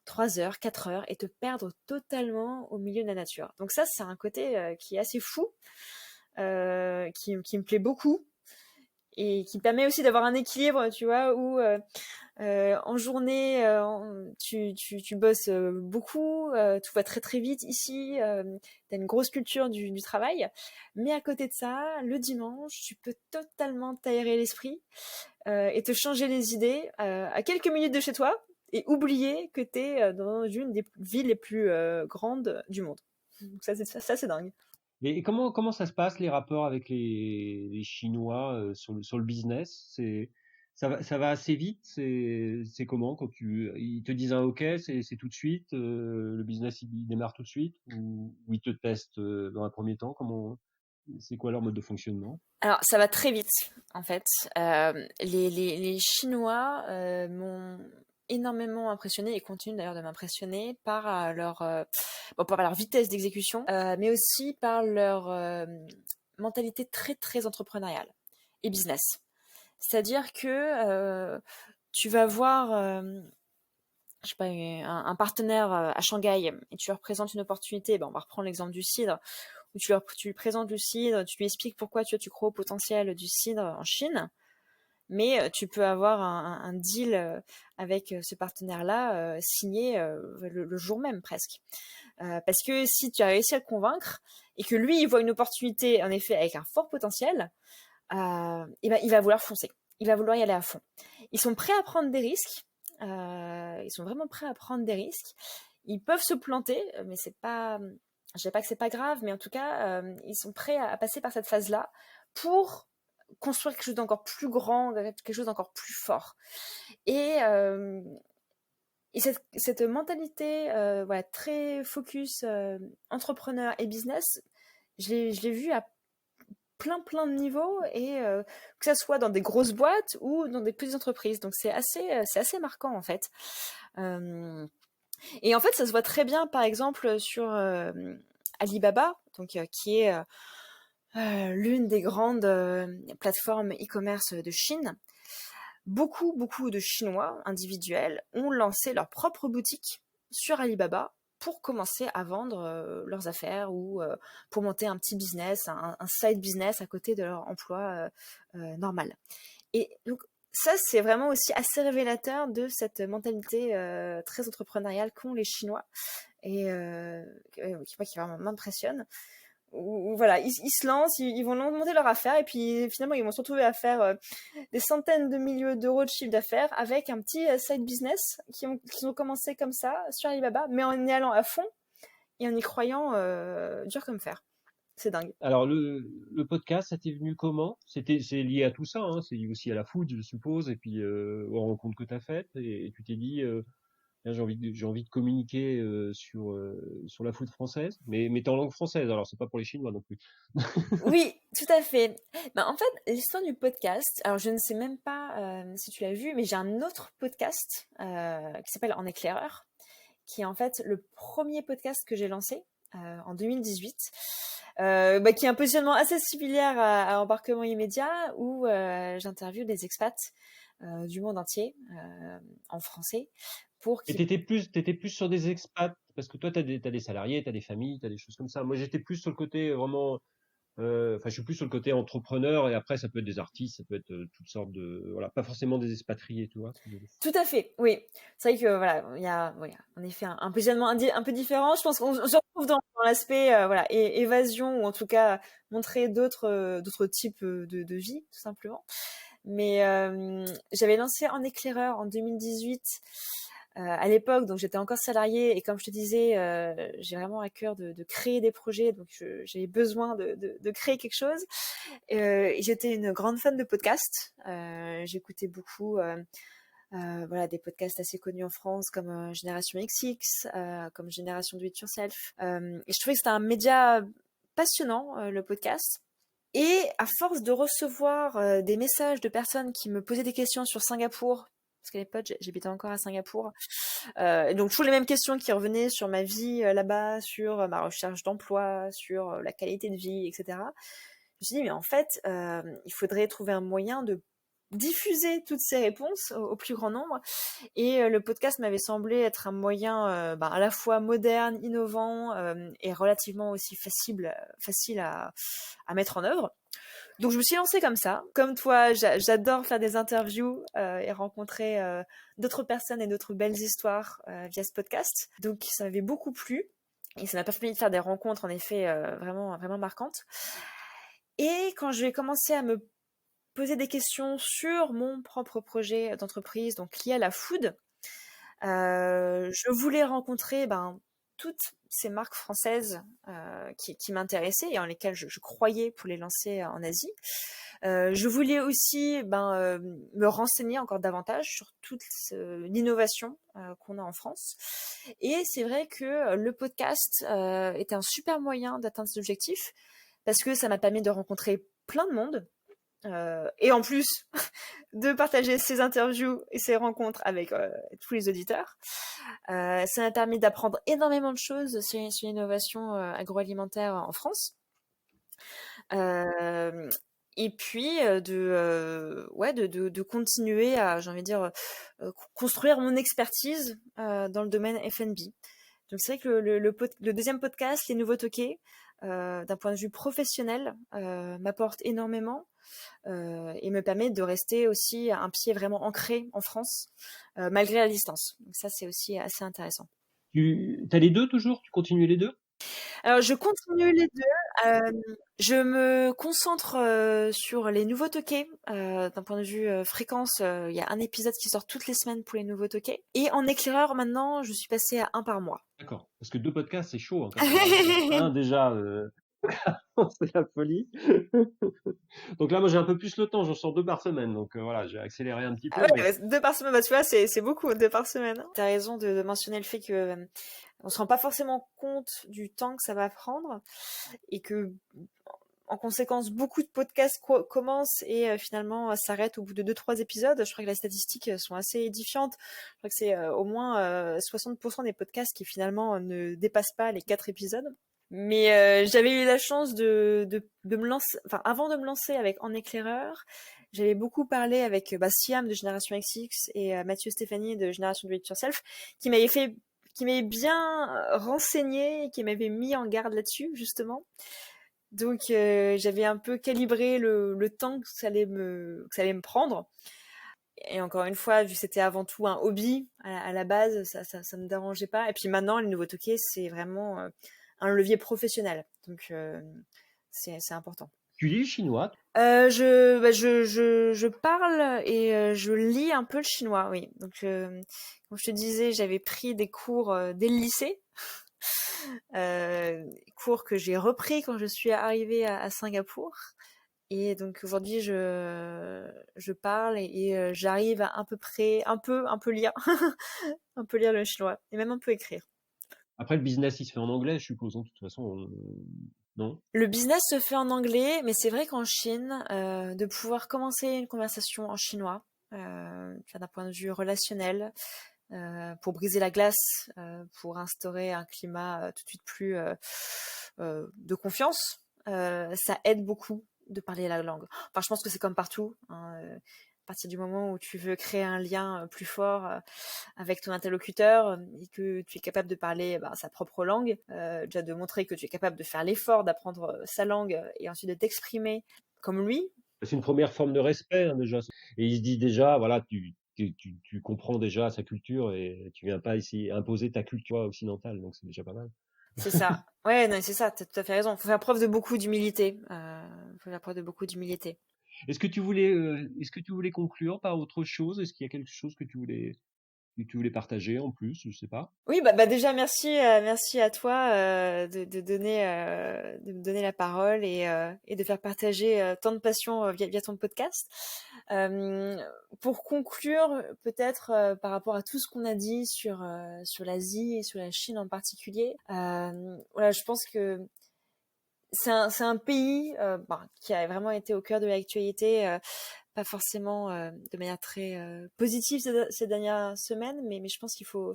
3 heures, 4 heures et te perdre totalement au milieu de la nature. Donc ça, c'est un côté qui est assez fou, qui me plaît beaucoup et qui permet aussi d'avoir un équilibre, tu vois, où en journée, tu bosses beaucoup, tout va très très vite ici, tu as une grosse culture du travail, mais à côté de ça, le dimanche, tu peux totalement t'aérer l'esprit et te changer les idées à quelques minutes de chez toi et oublier que tu es dans une des villes les plus grandes du monde. Donc ça, c'est dingue. Et comment ça se passe les rapports avec les Chinois sur le business? Ça va assez vite. C'est comment quand ils te disent un OK, c'est tout de suite. Le business il démarre tout de suite ou ils te testent dans un premier temps. C'est quoi leur mode de fonctionnement? Alors, ça va très vite, en fait. Les Chinois m'ont énormément impressionné et continuent d'ailleurs de m'impressionner par par leur vitesse d'exécution, mais aussi par leur mentalité très très entrepreneuriale et business. C'est-à-dire que tu vas voir, je sais pas, un partenaire à Shanghai et tu leur présentes une opportunité. On va reprendre l'exemple du cidre où tu lui présentes du cidre, tu lui expliques pourquoi tu crois au potentiel du cidre en Chine, mais tu peux avoir un deal avec ce partenaire-là signé le jour même presque. Parce que si tu as réussi à le convaincre et que lui, il voit une opportunité, en effet, avec un fort potentiel, il va vouloir foncer. Il va vouloir y aller à fond. Ils sont prêts à prendre des risques. Ils sont vraiment prêts à prendre des risques. Ils peuvent se planter, mais c'est pas... Je sais pas que c'est pas grave, mais en tout cas, ils sont prêts à passer par cette phase-là pour construire quelque chose d'encore plus grand, quelque chose d'encore plus fort. Et, euh, et cette mentalité très focus entrepreneur et business, je l'ai vu à plein de niveaux et que ça soit dans des grosses boîtes ou dans des petites entreprises. Donc c'est assez marquant en fait. Et en fait, ça se voit très bien, par exemple, sur Alibaba, donc qui est l'une des grandes plateformes e-commerce de Chine. Beaucoup de Chinois individuels ont lancé leur propre boutique sur Alibaba pour commencer à vendre leurs affaires ou pour monter un petit business, un side business à côté de leur emploi normal. Et donc ça, c'est vraiment aussi assez révélateur de cette mentalité très entrepreneuriale qu'ont les Chinois et qui vraiment m'impressionne. Où, voilà, ils se lancent, ils vont monter leur affaire et puis finalement ils vont se retrouver à faire des centaines de milliers d'euros de chiffre d'affaires avec un petit side business qui ont commencé comme ça sur Alibaba, mais en y allant à fond et en y croyant dur comme fer. C'est dingue. Alors le podcast, ça t'est venu comment? C'est lié à tout ça, hein, c'est lié aussi à la food, je suppose, et puis aux rencontres que tu as faites, et tu t'es dit, tiens, j'ai envie de communiquer sur la food française, mais t'es en langue française, alors c'est pas pour les Chinois non plus. Oui, tout à fait. Ben, en fait, l'histoire du podcast, alors je ne sais même pas si tu l'as vu, mais j'ai un autre podcast qui s'appelle En éclaireur, qui est en fait le premier podcast que j'ai lancé en 2018, qui a un positionnement assez similaire à Embarquement immédiat, où j'interviewe des expats du monde entier en français pour Et qu'ils... t'étais plus sur des expats, parce que toi, t'as des salariés, t'as des familles, t'as des choses comme ça. Moi, j'étais plus sur le côté vraiment, enfin, je suis plus sur le côté entrepreneur, et après, ça peut être des artistes, ça peut être toutes sortes de, voilà, pas forcément des expatriés, tu vois. Tout à fait, oui. C'est vrai que voilà, il y a, ouais, en effet un positionnement un peu différent. Je pense qu'on se retrouve dans l'aspect voilà, évasion, ou en tout cas montrer d'autres types de vie, tout simplement. Mais j'avais lancé En éclaireur en 2018 à l'époque, donc j'étais encore salariée, et comme je te disais, j'ai vraiment à cœur de créer des projets, donc j'ai besoin de créer quelque chose. Et j'étais une grande fan de podcasts. J'écoutais beaucoup voilà, des podcasts assez connus en France comme Génération XX, comme Génération Do It Yourself. Et je trouvais que c'était un média passionnant, le podcast. Et à force de recevoir des messages de personnes qui me posaient des questions sur Singapour, parce qu'à l'époque j'habitais encore à Singapour, et donc toujours les mêmes questions qui revenaient sur ma vie là-bas, sur ma recherche d'emploi, sur la qualité de vie, etc. Je me suis dit, mais en fait, il faudrait trouver un moyen de diffuser toutes ces réponses au plus grand nombre. Et le podcast m'avait semblé être un moyen à la fois moderne, innovant et relativement aussi facile à mettre en œuvre. Donc je me suis lancée comme ça. Comme toi, j'adore faire des interviews et rencontrer d'autres personnes et d'autres belles histoires via ce podcast. Donc ça m'avait beaucoup plu. Et ça m'a permis de faire des rencontres en effet vraiment, vraiment marquantes. Et quand je vais commencer à me poser des questions sur mon propre projet d'entreprise, donc lié à la food, je voulais rencontrer toutes ces marques françaises qui m'intéressaient et en lesquelles je croyais pour les lancer en Asie. Je voulais aussi me renseigner encore davantage sur toute l'innovation qu'on a en France. Et c'est vrai que le podcast était un super moyen d'atteindre cet objectif, parce que ça m'a permis de rencontrer plein de monde, et en plus de partager ces interviews et ces rencontres avec tous les auditeurs. Ça m'a permis d'apprendre énormément de choses sur l'innovation agroalimentaire en France. Et puis de continuer à, j'ai envie de dire, construire mon expertise dans le domaine F&B. Donc c'est vrai que le deuxième podcast, Les Nouveaux Toqués, d'un point de vue professionnel, m'apporte énormément et me permet de rester aussi un pied vraiment ancré en France, malgré la distance. Donc ça, c'est aussi assez intéressant. T'as les deux toujours? Tu continues les deux? Alors, je continue les deux. Je me concentre sur Les Nouveaux Toqués. D'un point de vue fréquence, il y a un épisode qui sort toutes les semaines pour Les Nouveaux Toqués. Et En éclaireur, maintenant, je suis passée à un par mois. D'accord. Parce que 2 podcasts, c'est chaud, hein, quand même, hein. Un déjà, c'est la folie. Donc là, moi, j'ai un peu plus le temps, j'en sors 2 par semaine, donc voilà, j'ai accéléré un petit Ah peu, mais ouais, 2 par semaine, tu vois, c'est beaucoup, 2 par semaine. T'as raison de mentionner le fait que on se rend pas forcément compte du temps que ça va prendre, et que en conséquence, beaucoup de podcasts commencent et finalement s'arrêtent au bout de 2-3 épisodes. Je crois que les statistiques sont assez édifiantes. Je crois que c'est au moins 60% des podcasts qui finalement ne dépassent pas les 4 épisodes. Mais j'avais eu la chance de me lancer, enfin avant de me lancer avec En éclaireur, j'avais beaucoup parlé avec Siam de Génération XX et Mathieu Stéphanie de Génération Do It Yourself, qui m'avait bien renseigné et qui m'avait mis en garde là-dessus, justement. Donc j'avais un peu calibré le temps que ça allait me prendre. Et encore une fois, vu que c'était avant tout un hobby à la base, ça me dérangeait pas. Et puis maintenant, Les Nouveaux Toqués, c'est vraiment un levier professionnel. Donc c'est important. tu lis le chinois? Je parle et je lis un peu le chinois, oui. Donc comme je te disais, j'avais pris des cours dès le lycée. Cours que j'ai repris quand je suis arrivée à Singapour. Et donc aujourd'hui, je parle et j'arrive à peu près un peu lire, un peu lire le chinois et même un peu écrire. Après, le business, il se fait en anglais, je suppose, de toute façon. Non? Le business se fait en anglais, mais c'est vrai qu'en Chine, de pouvoir commencer une conversation en chinois, d'un point de vue relationnel, pour briser la glace, pour instaurer un climat tout de suite plus de confiance, ça aide beaucoup de parler la langue. Enfin, je pense que c'est comme partout, hein, à partir du moment où tu veux créer un lien plus fort avec ton interlocuteur et que tu es capable de parler sa propre langue, déjà de montrer que tu es capable de faire l'effort d'apprendre sa langue et ensuite de t'exprimer comme lui. C'est une première forme de respect, hein, déjà. Et il se dit déjà, voilà, tu comprends déjà sa culture et tu viens pas ici imposer ta culture occidentale, donc c'est déjà pas mal. C'est ça. Ouais, non, c'est ça, tu as tout à fait raison. Faut faire preuve de beaucoup d'humilité. Faut faire preuve de beaucoup d'humilité. Est-ce que tu voulais conclure par autre chose? Est-ce qu'il y a quelque chose que tu voulais partager en plus? Je sais pas. Oui, bah déjà merci à toi de me donner la parole et de faire partager tant de passion via ton podcast. Pour conclure, peut-être par rapport à tout ce qu'on a dit sur l'Asie et sur la Chine en particulier, voilà, je pense que c'est un pays qui a vraiment été au cœur de l'actualité, pas forcément de manière très positive ces dernières semaines, mais je pense qu'il faut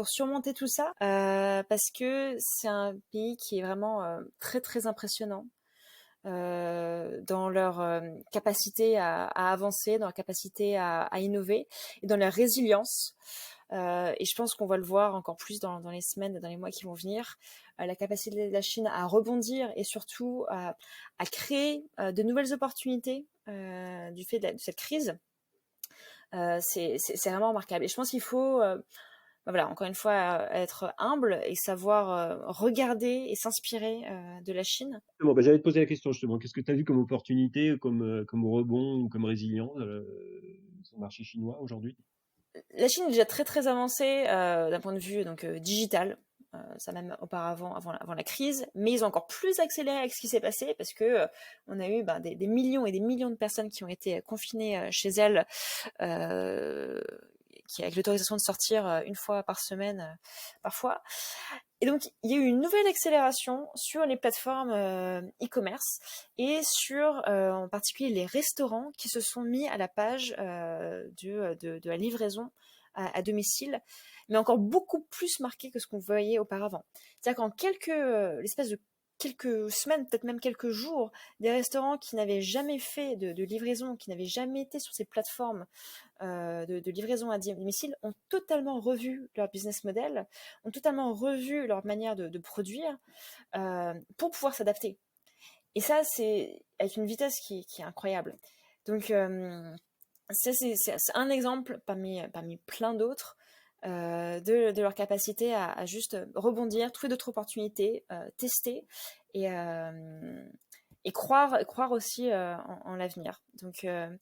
surmonter tout ça parce que c'est un pays qui est vraiment très très impressionnant dans leur capacité à avancer, dans leur capacité à innover et dans leur résilience. Et je pense qu'on va le voir encore plus dans les semaines, dans les mois qui vont venir, la capacité de la Chine à rebondir et surtout à créer de nouvelles opportunités du fait de cette crise. C'est vraiment remarquable. Et je pense qu'il faut, voilà, encore une fois, être humble et savoir regarder et s'inspirer de la Chine. Bon, j'allais te poser la question justement. Qu'est-ce que tu as vu comme opportunité, comme rebond ou comme résilience sur le marché chinois aujourd'hui? La Chine est déjà très très avancée d'un point de vue digital. Ça même auparavant, avant la crise, mais ils ont encore plus accéléré avec ce qui s'est passé parce que on a eu des millions et des millions de personnes qui ont été confinées chez elles, qui avec l'autorisation de sortir une fois par semaine parfois. Et donc il y a eu une nouvelle accélération sur les plateformes e-commerce et sur en particulier les restaurants qui se sont mis à la page de la livraison à domicile, mais encore beaucoup plus marqué que ce qu'on voyait auparavant. C'est-à-dire qu'en l'espace de quelques semaines, peut-être même quelques jours, des restaurants qui n'avaient jamais fait de livraison, qui n'avaient jamais été sur ces plateformes de livraison à domicile, ont totalement revu leur business model, ont totalement revu leur manière de produire pour pouvoir s'adapter. Et ça, c'est avec une vitesse qui est incroyable. Donc, c'est un exemple parmi plein d'autres de leur capacité à juste rebondir, trouver d'autres opportunités, tester et croire aussi en l'avenir. Donc il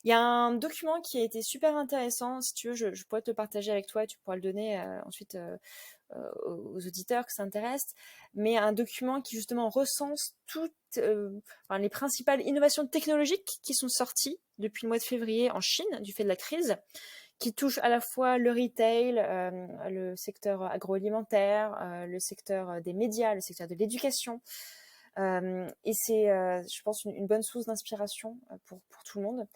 y a un document qui a été super intéressant, si tu veux je pourrais te le partager avec toi et tu pourras le donner ensuite aux auditeurs que ça intéresse, mais un document qui justement recense toutes les principales innovations technologiques qui sont sorties depuis le mois de février en Chine du fait de la crise, qui touchent à la fois le retail, le secteur agroalimentaire, le secteur des médias, le secteur de l'éducation. Et c'est, je pense, une bonne source d'inspiration pour tout le monde.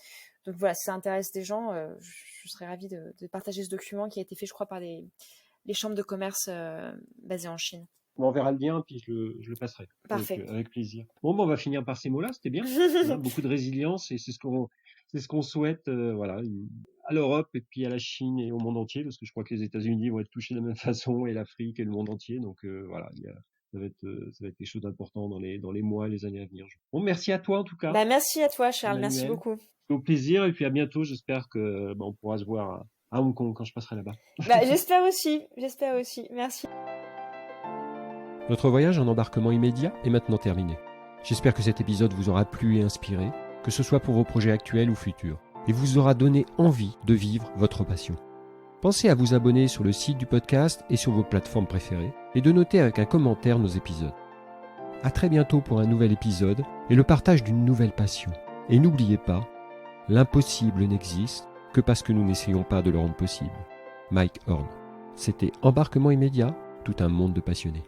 Donc voilà, si ça intéresse des gens, je serais ravie de partager ce document qui a été fait, je crois, par les chambres de commerce basées en Chine. Bon, on verra le lien, puis je le passerai. Parfait. Avec plaisir. Bon, on va finir par ces mots-là, c'était bien. Voilà, beaucoup de résilience, et c'est ce qu'on souhaite voilà, à l'Europe, et puis à la Chine et au monde entier, parce que je crois que les États-Unis vont être touchés de la même façon, et l'Afrique et le monde entier. Donc voilà, ça va être quelque chose d'important dans les mois et les années à venir. Bon, merci à toi en tout cas. Merci à toi, Charles. Emmanuel. Merci beaucoup. Au plaisir, et puis à bientôt. J'espère que on pourra se voir à Hong Kong quand je passerai là-bas. J'espère aussi. Merci. Notre voyage en embarquement immédiat est maintenant terminé. J'espère que cet épisode vous aura plu et inspiré, que ce soit pour vos projets actuels ou futurs, et vous aura donné envie de vivre votre passion. Pensez à vous abonner sur le site du podcast et sur vos plateformes préférées et de noter avec un commentaire nos épisodes. À très bientôt pour un nouvel épisode et le partage d'une nouvelle passion. Et n'oubliez pas, l'impossible n'existe que parce que nous n'essayons pas de le rendre possible. Mike Horn. C'était Embarquement immédiat, tout un monde de passionnés.